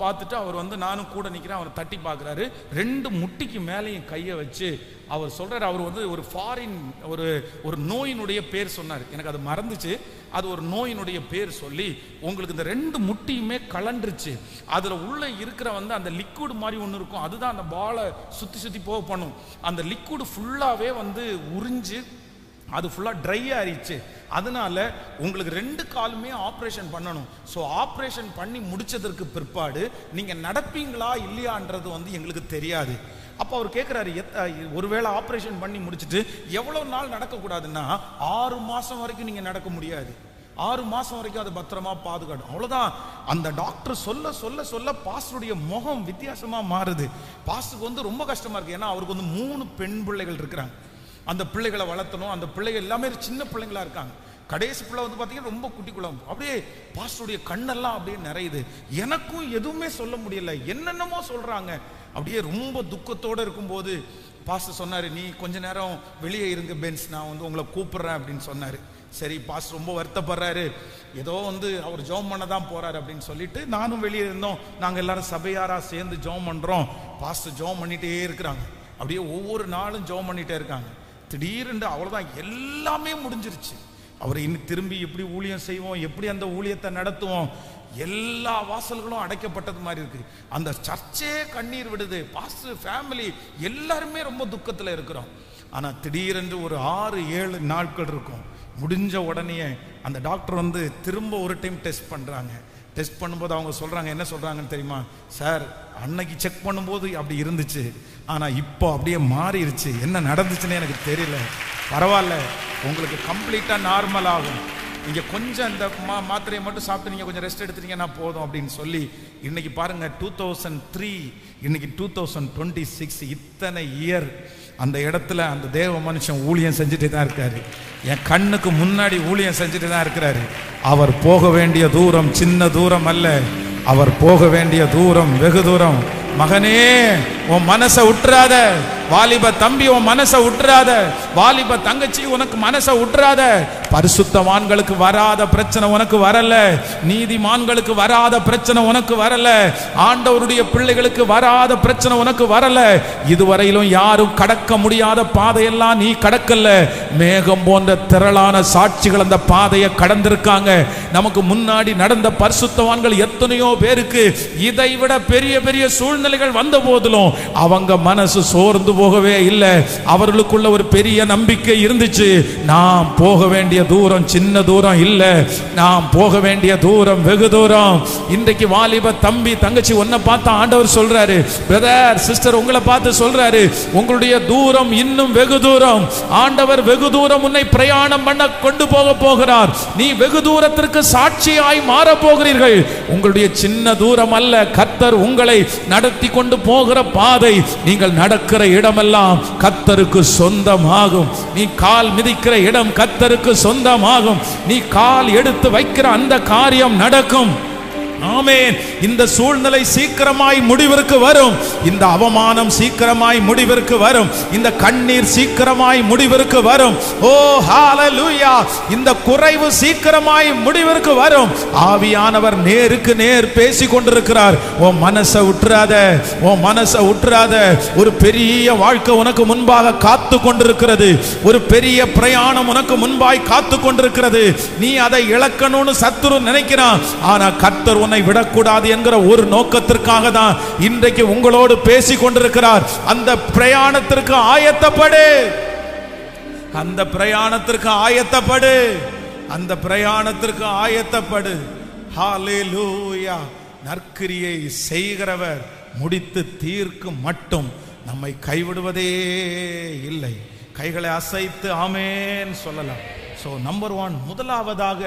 பார்த்துட்டு அவர் நானும் கூட நிற்கிறேன். அவர் தட்டி பார்க்குறாரு. 2 முட்டிக்கு மேலேயும் கையை வச்சு அவர் சொல்கிறார். அவர் ஒரு ஃபாரின் ஒரு நோயினுடைய பேர் சொன்னார். எனக்கு அது மறந்துச்சு. அது ஒரு நோயினுடைய பேர் சொல்லி, உங்களுக்கு இந்த 2 முட்டியுமே கலண்டுருச்சு, அதில் உள்ள இருக்கிற அந்த லிக்விட் மாதிரி ஒன்று இருக்கும், அதுதான் அந்த பாலை சுற்றி போக பண்ணும். அந்த லிக்விட் ஃபுல்லாகவே உறிஞ்சு அது ஃபுல்லாக ட்ரை ஆயிடுச்சு. அதனால உங்களுக்கு 2 காலுமே ஆப்ரேஷன் பண்ணணும். ஸோ ஆப்ரேஷன் பண்ணி முடிச்சதற்கு பிற்பாடு நீங்கள் நடப்பீங்களா இல்லையான்றது எங்களுக்கு தெரியாது. அப்போ அவர் கேட்குறாரு, ஒருவேளை ஆப்ரேஷன் பண்ணி முடிச்சுட்டு எவ்வளோ நாள் நடக்கக்கூடாதுன்னா 6 மாதம் வரைக்கும் நீங்கள் நடக்க முடியாது. 6 மாதம் வரைக்கும் அதை பத்திரமா பாதுகாடும். அவ்வளோதான். அந்த டாக்டர் சொல்ல சொல்ல சொல்ல பாஸ்டருடைய முகம் வித்தியாசமாக மாறுது. பாஸ்டருக்கு ரொம்ப கஷ்டமாக இருக்குது. ஏன்னா அவருக்கு 3 பெண் பிள்ளைகள் இருக்கிறாங்க. அந்த பிள்ளைகளை வளர்த்தணும். அந்த பிள்ளைகள் எல்லாமே சின்ன பிள்ளைங்களா இருக்காங்க. கடைசி பிள்ளை பார்த்தீங்கன்னா ரொம்ப குட்டி குளம். அப்படியே பாஸ்டருடைய கண்ணெல்லாம் அப்படியே நிறையுது. எனக்கும் எதுவுமே சொல்ல முடியல, என்னென்னமோ சொல்றாங்க. அப்படியே ரொம்ப துக்கத்தோடு இருக்கும்போது பாஸ்டர் சொன்னார், நீ கொஞ்ச நேரம் வெளியே இருங்க பென்ஸ், நான் உங்களை கூப்பிடுறேன் அப்படின்னு சொன்னார். சரி, பாஸ்டர் ரொம்ப வருத்தப்படுறாரு, ஏதோ அவர் ஜெபம் பண்ண தான் போறாரு அப்படின்னு சொல்லிட்டு நானும் வெளியே இருந்தோம். நாங்கள் எல்லாரும் சபையாரா சேர்ந்து ஜெபம் பண்றோம். பாஸ்டர் ஜெபம் பண்ணிட்டே இருக்கிறாங்க. அப்படியே ஒவ்வொரு நாளும் ஜெபம் பண்ணிட்டே இருக்காங்க. திடீரென்று அவ்வளோதான், எல்லாமே முடிஞ்சிருச்சு. அவரை இன்னும் திரும்பி எப்படி ஊழியம் செய்வோம், எப்படி அந்த ஊழியத்தை நடத்துவோம், எல்லா வாசல்களும் அடைக்கப்பட்டது மாதிரி இருக்கு. அந்த சர்ச்சே கண்ணீர் விடுது. பாஸ்டர் ஃபேமிலி எல்லாருமே ரொம்ப துக்கத்தில் இருக்கிறோம். ஆனால் திடீரென்று ஒரு 6-7 நாட்கள் இருக்கும். முடிஞ்ச உடனே அந்த டாக்டர் திரும்ப ஒரு டைம் டெஸ்ட் பண்ணுறாங்க. டெஸ்ட் பண்ணும்போது அவங்க சொல்கிறாங்க, என்ன சொல்கிறாங்கன்னு தெரியுமா? சார், அன்னைக்கு செக் பண்ணும்போது அப்படி இருந்துச்சு, ஆனால் இப்போ அப்படியே மாறிடுச்சு, என்ன நடந்துச்சுன்னு எனக்கு தெரியல, பரவாயில்ல, உங்களுக்கு கம்ப்ளீட்டாக நார்மல் ஆகும், நீங்கள் கொஞ்சம் இந்த மாத்திரையை மட்டும் சாப்பிட்டு நீங்கள் கொஞ்சம் ரெஸ்ட் எடுத்துட்டீங்கன்னா போதும் அப்படின்னு சொல்லி இன்னைக்கு பாருங்கள் 2003, இன்னைக்கு 2026, இத்தனை இயர் அந்த இடத்துல அந்த தேவ மனுஷன் ஊழியம் செஞ்சுட்டு தான் இருக்காரு. என் கண்ணுக்கு முன்னாடி ஊழியம் செஞ்சுட்டு தான் இருக்கிறாரு. அவர் போக வேண்டிய தூரம் சின்ன தூரம் அல்ல, அவர் போக வேண்டிய தூரம் வெகு தூரம். மகனே, உன் மனசை விட்டுறாத. வாலிப தம்பி, உன் மனசை விட்டுறாத. வாலிப தங்கச்சி, உனக்கு மனசை விட்டுறாத. பரிசுத்தவான்களுக்கு வராத பிரச்சனை உனக்கு வரல, நீதிமான்களுக்கு வராத பிரச்சனை உனக்கு வரல, ஆண்டவருடைய பிள்ளைகளுக்கு வராத பிரச்சனை உனக்கு வரல. இதுவரையிலும் யாரும் கடக்க முடியாத பாதையெல்லாம் நீ கடக்கல. மேகம் போன்ற திரளான சாட்சிகள் அந்த பாதையை கடந்திருக்காங்க. நமக்கு முன்னாடி நடந்த பரிசுத்தவான்கள் எத்தனையோ பேருக்கு இதை விட பெரிய பெரிய சூழ்நிலைகள் வந்த போதிலும் அவங்க மனசு சோர்ந்து போகவே இல்லை. அவர்களுக்குள்ள ஒரு பெரிய நம்பிக்கை இருந்துச்சு. நாம் போக வேண்டிய தூரம் சின்ன தூரம் இல்லை, நாம் போக வேண்டிய தூரம் வெகு தூரம். இன்றைக்கு வாலிப தம்பி தங்கச்சி ஒன்ன பார்த்து ஆண்டவர் சொல்றாரு, பிரதர் சிஸ்டர் உங்களை பார்த்து சொல்றாரு, உங்களுடைய தூரம் இன்னும் வெகு தூரம். ஆண்டவர் வெகு தூரம் உன்னை பிரயாணம் பண்ண கொண்டு போகிறார். நீ வெகு தூரத்திற்கு சாட்சியாய் மாற போகிறீர்கள். உங்களுடைய சின்ன தூரம் அல்ல, கர்த்தர் உங்களை நடத்தி கொண்டு போகிற பாதை, நீங்கள் நடக்கிற இடமெல்லாம் கர்த்தருக்கு சொந்தமாகும். நீ கால் மிதிக்கிற இடம் கர்த்தருக்கு சொந்தமாகும். நீ கால் எடுத்து வைக்கிற அந்த காரியம் நடக்கும். ஆமென். இந்த சூழ்நிலை சீக்கிரமாய் முடிவிற்கு வரும். இந்த அவமானம் சீக்கிரமாய் முடிவிற்கு வரும். இந்த கண்ணீர் சீக்கிரமாய் முடிவிற்கு வரும். ஓ ஹalleluya. இந்த குறைவு சீக்கிரமாய் முடிவிற்கு வரும். ஆவியானவர் நேருக்கு நேர் பேசி கொண்டிருக்கிறார். உன் மனசை விட்டுறாத, உன் மனசை விட்டுறாத. ஒரு பெரிய வாழ்க்கை உனக்கு முன்பாக காத்து கொண்டிருக்கிறது. ஒரு பெரிய பிரயாணம் உனக்கு முன்பாய் காத்து கொண்டிருக்கிறது. நீ அதை இழக்கணும்னு சத்துரு நினைக்கிறான். ஆனா கர்த்தர் உன்னை விடக்கூடாது என்கிற ஒரு நோக்கத்திற்காக தான் இன்றைக்கு உங்களோடு பேசி கொண்டிருக்கிறார். அந்த பிரயாணத்திற்கு ஆயத்தப்படு, அந்த பிரயாணத்திற்கு ஆயத்தப்படு, அந்த பிரயாணத்திற்கு ஆயத்தப்படு. ஹalleluya. நற்கிரியை செய்கிறவர் முடித்து தீர்க்கும் மட்டும் நம்மை கைவிடுவதே இல்லை. கைகளை அசைத்து ஆமென் சொல்லலாம். ஸோ நம்பர் 1, முதலாவதாக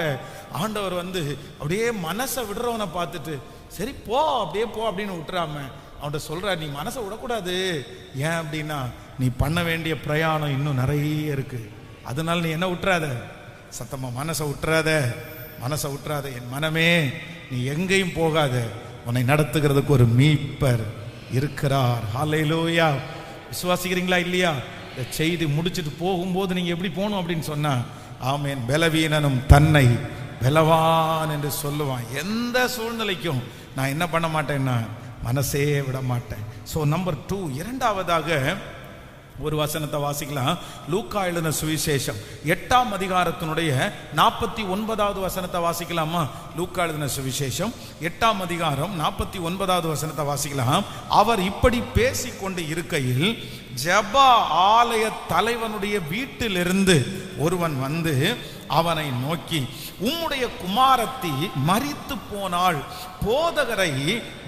ஆண்டவர் அப்படியே மனசை விடுறவனை பார்த்துட்டு சரி போ அப்படியே போ அப்படின்னு விட்டுறாம அவன்கிட்ட சொல்றார், நீ மனசை விடக்கூடாது. ஏன் அப்படின்னா நீ பண்ண வேண்டிய பிரயாணம் இன்னும் நிறைய இருக்கு. அதனால நீ என்ன விட்டுறாத, சத்தமா மனசை விட்டுறாத, மனசை விட்டுறாத. என் மனமே நீ எங்கேயும் போகாத, உன்னை நடத்துகிறதுக்கு ஒரு மீட்பர் இருக்கிறார். ஹalleluya. விசுவாசிக்கிறீங்களா இல்லையா? இந்த செய்தி முடிச்சுட்டு போகும்போது நீங்க எப்படி போகணும் அப்படின்னு சொன்னா, ஆமென், பலவீனனும் தன்னை பலவான் என்று சொல்லுவான். எந்த சூழ்நிலைக்கும் நான் என்ன பண்ண மாட்டேன்னா மனசே விட மாட்டேன். ஸோ நம்பர் 2, இரண்டாவதாக ஒரு வசனத்தை வாசிக்கலாம். லூக்கா எழுதின சுவிசேஷம் 8ஆம் அதிகாரத்தினுடைய 49வது வசனத்தை வாசிக்கலாமா? லூக்கா எழுதின சுவிசேஷம் 8ஆம் அதிகாரம் 49வது வசனத்தை வாசிக்கலாம். அவர் இப்படி பேசிக்கொண்டு இருக்கையில் ஜெப ஆலய தலைவனுடைய வீட்டிலிருந்து ஒருவன் வந்து அவனை நோக்கி, உம்முடைய குமாரத்தி மரித்து போனாள், போதகரை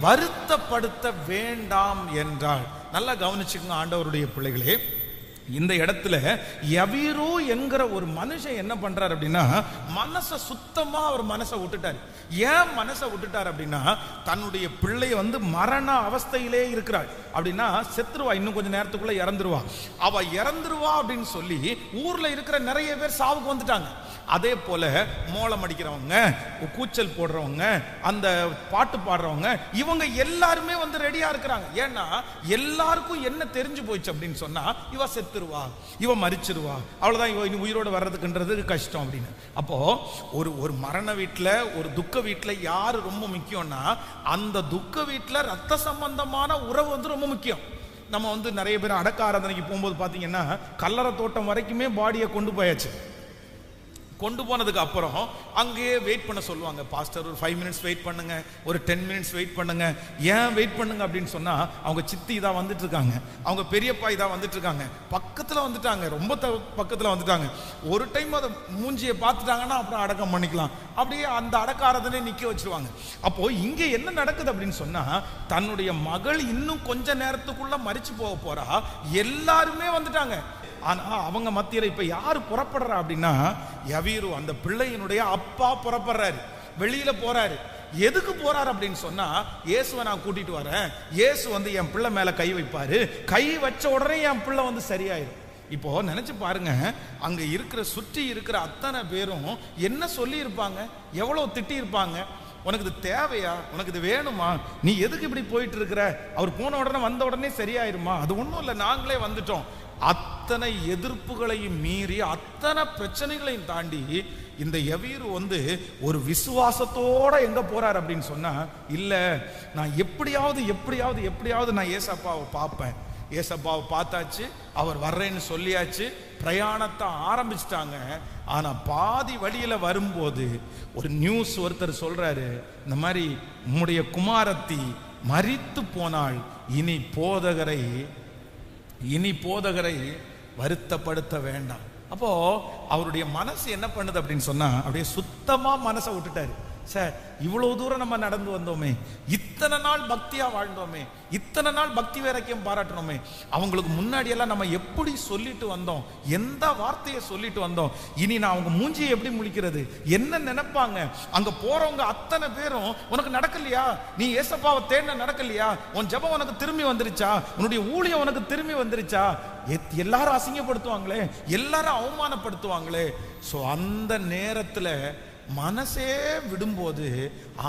வருத்தப்படுத்த வேண்டாம் என்றாள். நல்லா கவனிச்சுக்கோங்க ஆண்டவருடைய பிள்ளைகளே. இந்த இடத்துல யவீரு என்கிற ஒரு மனுஷன் என்ன பண்றாரு அப்படின்னா, மனசை சுத்தமா அவர் மனசை விட்டுட்டார். ஏன் மனசை விட்டுட்டார் அப்படின்னா, தன்னுடைய பிள்ளை மரண அவஸ்தையிலே இருக்கிறாள். அப்படின்னா செத்துருவா, இன்னும் கொஞ்சம் நேரத்துக்குள்ள இறந்துருவா. அவ இறந்துருவா அப்படின்னு சொல்லி ஊர்ல இருக்கிற நிறைய பேர் சாவுக்கு வந்துட்டாங்க. அதே போல மோளம் அடிக்கிறவங்க, கூச்சல் போடுறவங்க, அந்த பாட்டு பாடுறவங்க, இவங்க எல்லாருமே ரெடியா இருக்கிறாங்க. ஏன்னா எல்லாருக்கும் என்ன தெரிஞ்சு போயிடுச்சு அப்படின்னு சொன்னா, இவ செத்துருவா, இவ மரிச்சிருவா, அவ்வளவுதான், இவ இனி உயிரோடு வர்றதுக்குன்றது கஷ்டம் அப்படின்னு. அப்போ ஒரு மரண வீட்டுல, ஒரு துக்க வீட்டுல யாரு ரொம்ப முக்கியம்னா, அந்த துக்க வீட்டுல ரத்த சம்பந்தமான உறவு ரொம்ப முக்கியம். நம்ம நிறைய பேர் அடக்க ஆராதனைக்கு போகும்போது பாத்தீங்கன்னா கல்லறை தோட்டம் வரைக்குமே பாடியை கொண்டு போயாச்சு. கொண்டு போனதுக்கு அப்புறம் அங்கேயே வெயிட் பண்ண சொல்லுவாங்க. பாஸ்டர் ஒரு 5 மினிட்ஸ் வெயிட் பண்ணுங்க, ஒரு 10 மினிட்ஸ் வெயிட் பண்ணுங்க. ஏன் வெயிட் பண்ணுங்க அப்படின்னு சொன்னா, அவங்க சித்தி இதான் வந்துட்டு இருக்காங்க, அவங்க பெரியப்பா இதான் வந்துட்டு இருக்காங்க, பக்கத்துல வந்துட்டாங்க, ரொம்ப பக்கத்துல வந்துட்டாங்க. ஒரு டைம் அதை மூஞ்சியை பார்த்துட்டாங்கன்னா அப்புறம் அடக்கம் பண்ணிக்கலாம். அப்படியே அந்த அடக்காரதனை நிக்க வச்சிருவாங்க. அப்போ இங்க என்ன நடக்குது அப்படின்னு சொன்னா, தன்னுடைய மகள் இன்னும் கொஞ்ச நேரத்துக்குள்ள மரிச்சு போக போறா, எல்லாருமே வந்துட்டாங்க. ஆனா அவங்க மத்தியில இப்ப யாரு புறப்படுறா அப்படின்னா, யவீரு அந்த பிள்ளையினுடைய அப்பா புறப்படுறாரு, வெளியில போறாரு. எதுக்கு போறாரு அப்படின்னு சொன்னா, இயேசுவை நான் கூட்டிட்டு வரேன், இயேசு என் பிள்ளை மேல கை வைப்பாரு, கை வச்ச உடனே என் பிள்ளை சரியாயிரும். இப்போ நினைச்சு பாருங்க, அங்க இருக்கிற சுற்றி இருக்கிற அத்தனை பேரும் என்ன சொல்லி இருப்பாங்க, எவ்வளவு திட்டி இருப்பாங்க. உனக்கு இது தேவையா, உனக்கு இது வேணுமா, நீ எதுக்கு இப்படி போயிட்டு இருக்கிற, அவர் போன உடனே வந்த உடனே சரியாயிருமா, அது ஒண்ணும் இல்லை, நாங்களே வந்துட்டோம். அத்தனை எதிர்ப்புகளையும் மீறி, அத்தனை பிரச்சனைகளையும் தாண்டி இந்த யவீரு ஒரு விசுவாசத்தோட எங்க போறார் அப்படின்னு சொன்னா, இல்ல நான் எப்படியாவது நான் ஏசப்பாவை பார்ப்பேன். ஏசப்பாவை பார்த்தாச்சு, அவர் வர்றேன்னு சொல்லியாச்சு, பிரயாணத்தை ஆரம்பிச்சிட்டாங்க. ஆனா பாதி வழியில வரும்போது ஒரு நியூஸ் ஒருத்தர் சொல்றாரு, இந்த மாதிரி உம்முடைய குமாரத்தி மரித்து போனாள், இனி போதகரை இனி போதகரை வருத்தப்படுத்த வேண்டாம். அப்போ அவருடைய மனசு என்ன பண்ணுது அப்படின்னு சொன்னா, அப்படியே சுத்தமா மனசை விட்டுட்டாரு. சார், இவ்வளவு தூரம் நம்ம நடந்து வந்தோமே, இத்தனை நாள் பக்தியா வாழ்ந்தோமே, இத்தனை நாள் பக்தி வைராக்கியம் பாராட்டணுமே, அவங்களுக்கு முன்னாடி எல்லாம் நம்ம எப்படி சொல்லிட்டு வந்தோம், எந்த வார்த்தையை சொல்லிட்டு வந்தோம், இனி நான் அவங்க மூஞ்சியை எப்படி முழிக்கிறது, என்ன நினைப்பாங்க, அங்க போறவங்க அத்தனை பேரும் உனக்கு நடக்கலையா, நீ ஏசப்பாவை தேடின நடக்கலையா, உன் ஜெபம் உனக்கு திரும்பி வந்துருச்சா, உன்னுடைய ஊழியம் உனக்கு திரும்பி வந்துருச்சா, எல்லாரும் அசிங்கப்படுத்துவாங்களே, எல்லாரும் அவமானப்படுத்துவாங்களே. சோ அந்த நேரத்துல மனசே விடும்போது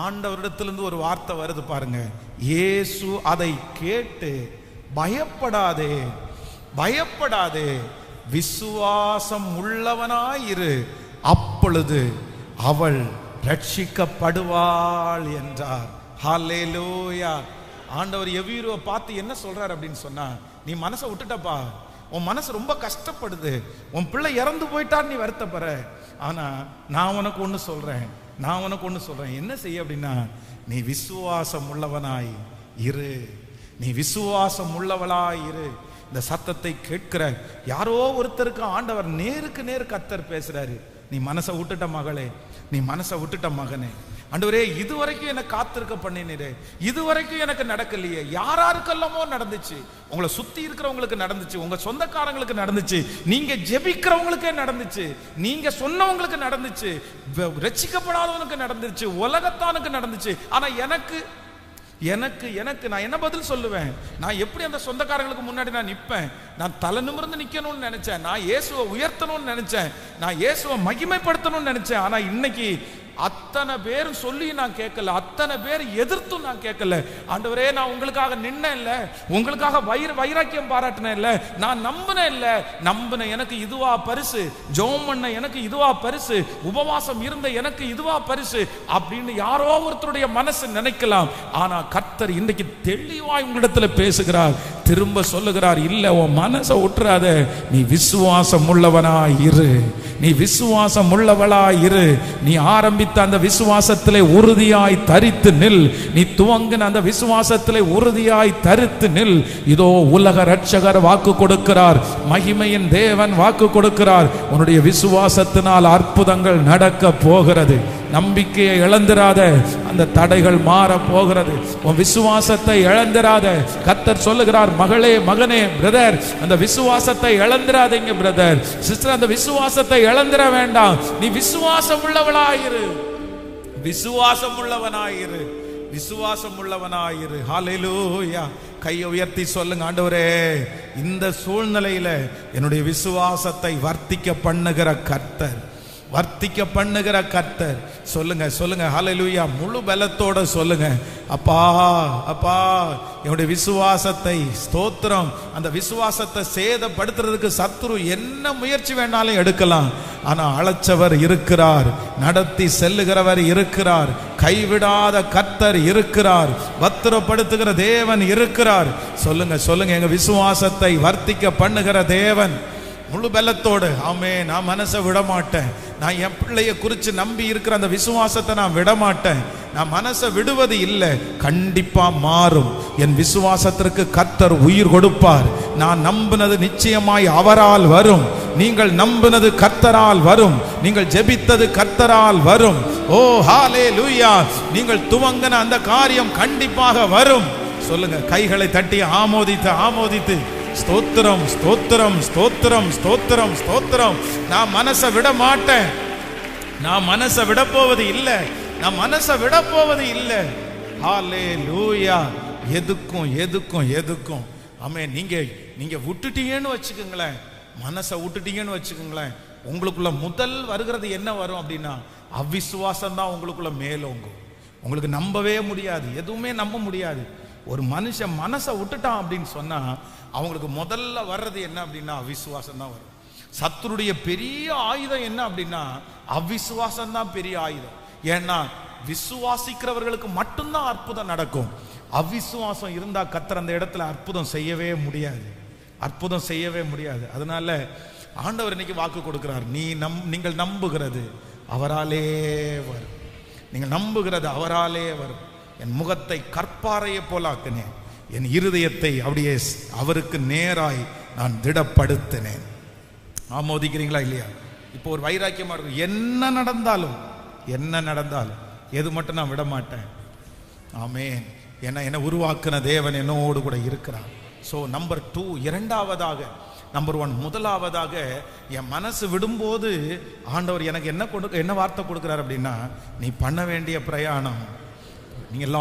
ஆண்டவரிடத்திலிருந்து ஒரு வார்த்தை வருது பாருங்க. இயேசு அதை கேட்டு பயப்படாதே, பயப்படாதே, விசுவாசம் உள்ளவனாயிரு, அப்பொழுது அவள் ரட்சிக்கப்படுவாள் என்றார். ஹல்லேலூயா. ஆண்டவர் எவ்வீருவை பார்த்து என்ன சொல்றார் அப்படின்னு சொன்னா, நீ மனசை விட்டுட்டப்பா, உன் மனசு ரொம்ப கஷ்டப்படுது, உன் பிள்ளை இறந்து போயிட்டான்னு நீ வருத்தப்படுற. ஆனா நான் உனக்கு ஒண்ணு சொல்றேன், நான் உனக்கு ஒண்ணு சொல்றேன். என்ன செய்ய அப்படின்னா, நீ விசுவாசம் உள்ளவனாய் இரு, நீ விசுவாசம் உள்ளவளாய் இரு. இந்த சத்தத்தை கேட்கிற யாரோ ஒருத்தருக்கு ஆண்டவர் நேருக்கு நேர் கர்த்தர் பேசுறாரு. நீ மனசை விட்டுட்ட மகளே, நீ மனசை விட்டுட்ட மகனே, ஆண்டவரே இதுவரைக்கும் எனக்கு காத்திருக்க பண்ணினீரே, இதுவரைக்கும் எனக்கு நடக்கலையே, யாராருக்கெல்லாமோ நடந்துச்சு, உங்களை சுத்தி இருக்கிறவங்களுக்கு நடந்துச்சு, உங்க சொந்தக்காரங்களுக்கு நடந்துச்சு, நீங்க ஜெபிக்கிறவங்களுக்கே நடந்துச்சு, நீங்க சொன்னவங்களுக்கு நடந்துச்சு, ரட்சிக்கப்படாதவனுக்கு நடந்துச்சு, உலகத்தானுக்கு நடந்துச்சு. ஆனா எனக்கு எனக்கு எனக்கு நான் என்ன பதில் சொல்லுவேன்? நான் எப்படி அந்த சொந்தக்காரங்களுக்கு முன்னாடி நான் நிற்பேன்? நான் தலை நிமிர்ந்து நிக்கணும்னு நினைச்சேன், நான் இயேசுவை உயர்த்தணும்னு நினைச்சேன், நான் இயேசுவை மகிமைப்படுத்தணும்னு நினைச்சேன். ஆனா இன்னைக்கு அத்தனை பேரும் சொல்லி நான் கேட்கல, அத்தனை பேர் எதிர்த்தும் நான் கேட்கல. ஆண்டவரே, நான் உங்களுக்காக நின்ன இல்ல, உங்களுக்காக வைராக்கியம் பாராட்டின இல்ல, நான் நம்பின இல்ல, நம்பின எனக்கு இதுவா பரிசு, ஜெபம் பண்ண எனக்கு இதுவா பரிசு, உபவாசம் இருந்த எனக்கு இதுவா பரிசு அப்படின்னு யாரோ ஒருத்தருடைய மனசு நினைக்கலாம். ஆனா கர்த்தர் இன்னைக்கு தெளிவாய் உங்களிடத்துல பேசுகிறார், திரும்ப சொல்லுகிறார், இல்ல, உன் மனசை விட்டுறாத, நீ விசுவாசம் உள்ளவனாய் இரு, நீ விசுவாசம் உள்ளவளாய் இரு. நீ ஆரம்பித்த அந்த விசுவாசத்திலே உறுதியாய் தரித்து நில், நீ துவங்கின அந்த விசுவாசத்திலே உறுதியாய் தரித்து நில். இதோ உலக ரட்சகர் வாக்கு கொடுக்கிறார், மகிமையின் தேவன் வாக்கு கொடுக்கிறார், உன்னுடைய விசுவாசத்தினால் அற்புதங்கள் நடக்க போகிறது. நம்பிக்கையை இழந்திராத, அந்த தடைகள் மாற போகிறது. உன் விசுவாசத்தை இழந்திராத. கர்த்தர் சொல்லுகிறார், மகளே, மகனே, பிரதர், அந்த விசுவாசத்தை இழந்திராதீங்க. பிரதர், சிஸ்டர், அந்த விசுவாசத்தை இழந்திர வேண்டாம். நீ விசுவாசம் உள்ளவளாயிரு, விசுவாசம் உள்ளவனாயிரு, விசுவாசம் உள்ளவனாயிரு. ஹல்லேலூயா. கையை உயர்த்தி சொல்லுங்க, ஆண்டவரே, இந்த சூழ்நிலையில என்னுடைய விசுவாசத்தை வர்த்திக்க பண்ணுகிற கர்த்தர், வர்த்திக்க பண்ணுகிற கர்த்தர். சொல்லுங்க, சொல்லுங்க, ஹல்லேலூயா. முழு பலத்தோட சொல்லுங்க, அப்பா, அப்பா, என்னுடைய விசுவாசத்தை, ஸ்தோத்திரம், அந்த விசுவாசத்தை சேதப்படுத்துறதுக்கு சத்துரு என்ன முயற்சி வேணாலும் எடுக்கலாம். ஆனா அழைச்சவர் இருக்கிறார், நடத்தி செல்லுகிறவர் இருக்கிறார், கைவிடாத கர்த்தர் இருக்கிறார், பத்திரப்படுத்துகிற தேவன் இருக்கிறார். சொல்லுங்க, சொல்லுங்க, எங்க விசுவாசத்தை வர்த்திக்க பண்ணுகிற தேவன். முழு பலத்தோடு, ஆமே, நான் மனசை விட மாட்டேன், நான் என் பிள்ளைய குறித்து நம்பி இருக்கிற அந்த விசுவாசத்தை நான் விட மாட்டேன், நான் மனசை விடுவது இல்லை, கண்டிப்பா மாறும். என் விசுவாசத்திற்கு கர்த்தர் உயிர் கொடுப்பார். நான் நம்பினது நிச்சயமாய் அவரால் வரும். நீங்கள் நம்பினது கர்த்தரால் வரும். நீங்கள் ஜெபித்தது கர்த்தரால் வரும். ஓ ஹல்லேலூயா. நீங்கள் துவங்கின அந்த காரியம் கண்டிப்பாக வரும். சொல்லுங்க, கைகளை தட்டி ஆமோதித்து ஆமோதித்து, ஸ்தோத்திரம், ஸ்தோத்திரம், ஸ்தோத்திரம், ஸ்தோத்திரம், ஸ்தோத்திரம். நான் மனசை விட மாட்டேன், நான் மனசை விட போவது இல்லை, நான் மனசை விட போவது இல்லை. ஹல்லேலூயா. எதுக்கும் எதுக்கும் எதுக்கும், ஆமே, நீங்க விட்டுட்டீங்கன்னு வச்சுக்கோங்களேன், மனசை விட்டுட்டீங்கன்னு வச்சுக்கோங்களேன், உங்களுக்குள்ள முதல் வருகிறது என்ன வரும் அப்படின்னா, அவிசுவாசம் தான் உங்களுக்குள்ள மேலோங்கும். உங்களுக்கு நம்பவே முடியாது, எதுவுமே நம்ப முடியாது. ஒரு மனுஷன் மனசை விட்டுட்டான் அப்படின்னு சொன்னா அவங்களுக்கு முதல்ல வர்றது என்ன அப்படின்னா அவிசுவாசம் தான் வரும். சத்துருடைய பெரிய ஆயுதம் என்ன அப்படின்னா அவிசுவாசம் தான் பெரிய ஆயுதம். ஏன்னா விசுவாசிக்கிறவர்களுக்கு மட்டும்தான் அற்புதம் நடக்கும். அவிசுவாசம் இருந்தா கர்த்தர் அந்த இடத்துல அற்புதம் செய்யவே முடியாது, அற்புதம் செய்யவே முடியாது. அதனால ஆண்டவர் இன்னைக்கு வாக்கு கொடுக்கிறார், நீங்கள் நம்புகிறது அவராலே வரும், நீங்கள் நம்புகிறது அவராலே வரும். என் முகத்தை கற்பாறையை போலாக்கினேன், என் இருதயத்தை அப்படியே அவருக்கு நேராய் நான் திடப்படுத்தினேன். ஆமோதிக்கிறீங்களா இல்லையா? இப்போ ஒரு வைராக்கியமா இருக்கும். என்ன நடந்தாலும் எது மட்டும் நான் விட மாட்டேன். ஆமென். என்ன உருவாக்குன தேவன் என்னோடு கூட இருக்கிறார். ஸோ நம்பர் 2, இரண்டாவதாக, நம்பர் 1 முதலாவதாக, என் மனசு விடும்போது ஆண்டவர் எனக்கு என்ன வார்த்தை கொடுக்குறார் அப்படின்னா, நீ பண்ண வேண்டிய பிரயாணம், நீங்கள்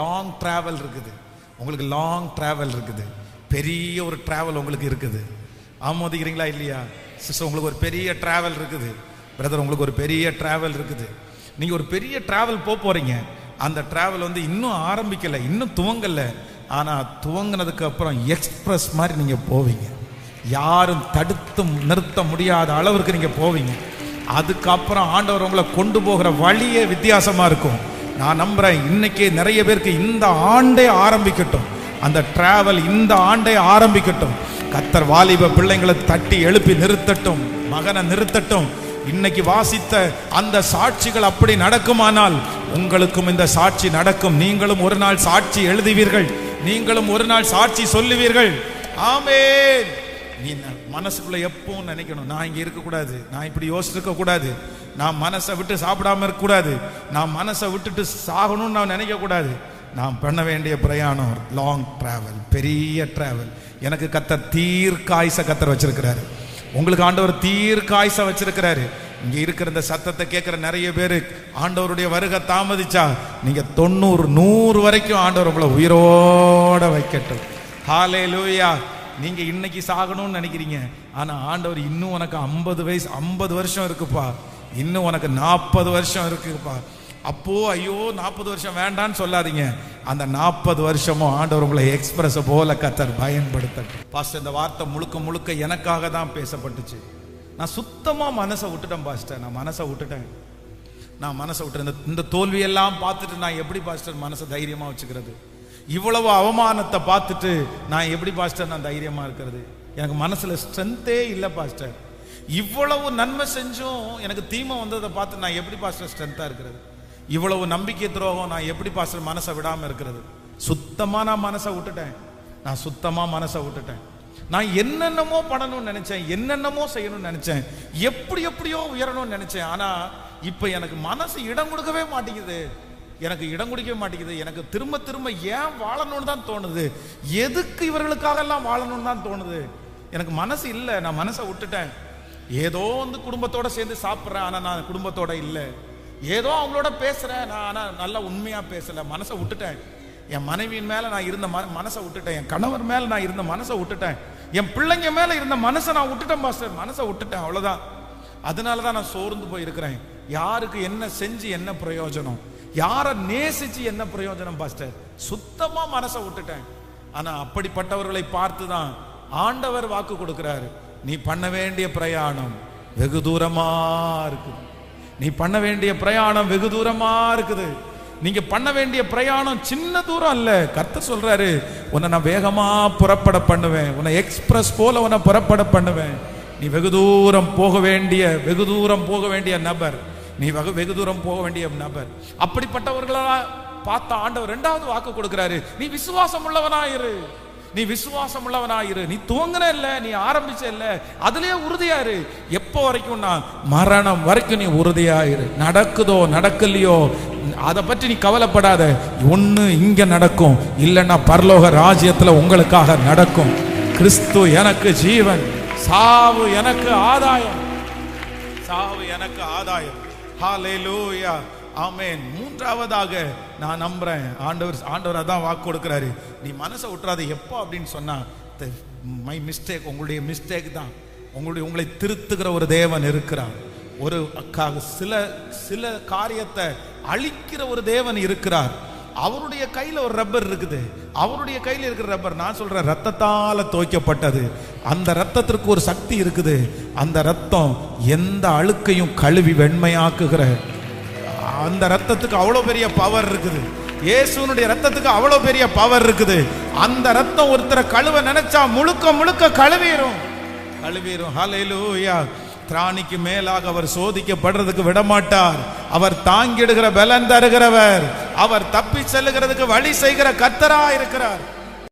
லாங் டிராவல் இருக்குது, உங்களுக்கு லாங் டிராவல் இருக்குது, பெரிய ஒரு டிராவல் உங்களுக்கு இருக்குது. ஆமோதிக்கிறீங்களா இல்லையா? சிஸ்டர், உங்களுக்கு ஒரு பெரிய டிராவல் இருக்குது. பிரதர், உங்களுக்கு ஒரு பெரிய டிராவல் இருக்குது. நீங்கள் ஒரு பெரிய டிராவல் போகிறீங்க. அந்த டிராவல் வந்து இன்னும் ஆரம்பிக்கலை, இன்னும் துவங்கலை. ஆனால் துவங்கினதுக்கு அப்புறம் எக்ஸ்பிரஸ் மாதிரி நீங்கள் போவீங்க. யாரும் தடுத்து நிறுத்த முடியாத அளவிற்கு நீங்கள் போவீங்க. அதுக்கப்புறம் ஆண்டவர் உங்களை கொண்டு போகிற வழியே வித்தியாசமாக இருக்கும். நான் நம்புகிறேன், இன்னைக்கு நிறைய பேருக்கு இந்த ஆண்டே ஆரம்பிக்கட்டும், அந்த டிராவல் இந்த ஆண்டே ஆரம்பிக்கட்டும். கர்த்தர் வாலிப பிள்ளைங்களை தட்டி எழுப்பி நிறுத்தட்டும், மகனை நிறுத்தட்டும். இன்னைக்கு வாசித்த அந்த சாட்சிகள் அப்படி நடக்குமானால் உங்களுக்கும் இந்த சாட்சி நடக்கும். நீங்களும் ஒரு நாள் சாட்சி எழுதுவீர்கள், நீங்களும் ஒரு நாள் சாட்சி சொல்லுவீர்கள். ஆமென். நீ மனசுக்குள்ள எப்பவும் நினைக்கணும், நான் இங்க இருக்கக்கூடாது, நான் இப்படி யோசிச்சிருக்க கூடாது, நான் மனசை விட்டு சாப்பிடாம இருக்கக்கூடாது, நான் மனசை விட்டுட்டு சாகணும்னு நான் நினைக்க கூடாது. நான் பண்ண வேண்டிய பிரயாணம் லாங் டிராவல், பெரிய டிராவல். எனக்கு கர்த்தர் தீர்க்காயுச கர்த்தர் வச்சிருக்கிறாரு. உங்களுக்கு ஆண்டவர் தீர்க்காயுச வச்சிருக்கிறாரு. இங்க இருக்கிற இந்த சத்தத்தை கேட்கிற நிறைய பேரு ஆண்டவருடைய வருகை தாமதிச்சா நீங்க 90, 100 வரைக்கும் ஆண்டவர் உங்களை உயிரோட வைக்கட்டும். ஹல்லேலூயா. நீங்க இன்னைக்கு சாகணும்னு நினைக்கிறீங்க, ஆனா ஆண்டவர் இன்னும் உனக்கு 50 வருஷம் இருக்குப்பா, இன்னும் உனக்கு 40 வருஷம் இருக்குப்பா. அப்போ ஐயோ 40 வருஷம் வேண்டான்னு சொல்லாதீங்க. அந்த 40 வருஷமும் ஆண்டவர் உங்களை எக்ஸ்பிரஸ் போல கர்த்தர் பயன்படுத்த. பாஸ்டர், இந்த வார்த்தை முழுக்க எனக்காக தான் பேசப்பட்டுச்சு. நான் சுத்தமா மனசை விட்டுட்டேன் பாஸ்டர், நான் மனசை விட்டுட்டேன். இந்த தோல்வியெல்லாம் பார்த்துட்டு நான் எப்படி பாஸ்டர் மனசை தைரியமா வச்சுக்கிறது? இவ்வளவு அவமானத்தை பார்த்துட்டு நான் எப்படி பாஸ்டர் நான் தைரியமா இருக்கிறது? எனக்கு மனசுல ஸ்ட்ரென்த்தே இல்லை பாஸ்டர். இவ்வளவு நன்மை செஞ்சும் எனக்கு தீமை வந்ததை பார்த்து நான் எப்படி பாஸ்டர் ஸ்ட்ரென்த்தா இருக்கிறது? இவ்வளவு நம்பிக்கை துரோகம் நான் எப்படி பாஸ்டர் மனசை விடாம இருக்கிறது? சுத்தமா நான் மனசை விட்டுட்டேன். நான் என்னென்னமோ பண்ணணும்னு நினைச்சேன், என்னென்னமோ செய்யணும்னு நினைச்சேன், எப்படியோ உயரணும்னு நினைச்சேன். ஆனா இப்ப எனக்கு மனசு இடம் கொடுக்கவே மாட்டேங்குது. எனக்கு திரும்ப ஏன் வாழணும்னு தான் தோணுது, எதுக்கு இவர்களுக்காக எல்லாம் வாழணும்னு தான் தோணுது. எனக்கு மனசு இல்லை, நான் மனசை விட்டுட்டேன். ஏதோ வந்து குடும்பத்தோட சேர்ந்து சாப்பிட்றேன், ஆனா நான் குடும்பத்தோட இல்லை. ஏதோ அவங்களோட பேசுறேன், நான் ஆனா நல்லா உண்மையா பேசல, மனசை விட்டுட்டேன். என் மனைவியின் மேல நான் இருந்த மனசை விட்டுட்டேன், என் கணவர் மேல நான் இருந்த மனசை விட்டுட்டேன், என் பிள்ளைங்க மேல இருந்த மனசை நான் விட்டுட்டேன் பாஸ்டர், மனசை விட்டுட்டேன், அவ்வளவுதான். அதனாலதான் நான் சோர்ந்து போயிருக்கிறேன். யாருக்கு என்ன செஞ்சு என்ன பிரயோஜனம், யாரை நேசிச்சு என்ன பிரயோஜனம் பாஸ்டர்? சுத்தமா மனசை விட்டுட்டேன். ஆனா அப்படிப்பட்டவர்களை பார்த்துதான் ஆண்டவர் வாக்கு கொடுக்கிறாரு, நீ பண்ண வேண்டிய பிரயாணம் வெகு தூரமா இருக்குது. நீங்க பண்ண வேண்டிய பிரயாணம் சின்ன தூரம் அல்ல. கர்த்தர் சொல்றாரு, உன்னை நான் வேகமா புறப்பட பண்ணுவேன், உன்னை எக்ஸ்பிரஸ் போல உன்னை புறப்பட பண்ணுவேன். நீ வெகு தூரம் போக வேண்டிய நபர், வெகு தூரம் போக வேண்டிய நபர். அப்படிப்பட்டவர்களா பார்த்த ஆண்டவர் இரண்டாவது வாக்கு கொடுக்கிறாரு, நீ விசுவாசம் உள்ளவனாயிரு. நீ துவங்கின இல்ல, நீ ஆரம்பிச்ச இல்ல, அதுலயே உறுதியாரு. எப்போ வரைக்கும்? மரணம் வரைக்கும் நீ உறுதியாயிரு. நடக்குதோ நடக்கலையோ அதை பற்றி நீ கவலைப்படாத. ஒண்ணு இங்க நடக்கும், இல்லைன்னா பரலோக ராஜ்யத்துல உங்களுக்காக நடக்கும். கிறிஸ்து எனக்கு ஜீவன், சாவு எனக்கு ஆதாயம். ஹல்லேலூயா, ஆமென். மூன்றாவதாக நான் நம்புறேன், ஆண்டவர் அதான் வாக்கு கொடுக்கிறாரு, நீ மனசை விட்டுறாத. எப்போ அப்படின்னு சொன்னா, மை மிஸ்டேக், உங்களுடைய மிஸ்டேக் தான். உங்களை திருத்துகிற ஒரு தேவன் இருக்கிறார். ஒரு சில காரியத்தை அழிக்கிற ஒரு தேவன் இருக்கிறார். அவருடைய கையில ஒரு ரப்பர் இருக்குது. அவருடைய கையில இருக்கிற ரப்பர், நான் சொல்றேன், ரத்தத்தால துவைக்கப்பட்டது. அந்த ரத்தத்திற்கு ஒரு சக்தி இருக்குது. அந்த ரத்தம் எந்த அழுக்கையும் கழுவி வெண்மையாக்குகிற அந்த ரத்தத்துக்கு அவ்வளவு பெரிய பவர் இருக்குது. இயேசுனுடைய ரத்தத்துக்கு அவ்வளவு பெரிய பவர் இருக்குது. அந்த ரத்தம் ஒருத்தரை கழுவ நினைச்சா முழுக்க கழுவிரும். ஹல்லேலூயா. திராணிக்கு மேலாக அவர் சோதிக்கப்படுறதுக்கு விடமாட்டார். அவர் தாங்கிடுகிற பலன் தருகிறவர். அவர் தப்பி செல்லுகிறதுக்கு வழி செய்கிற கர்த்தரா இருக்கிறார்.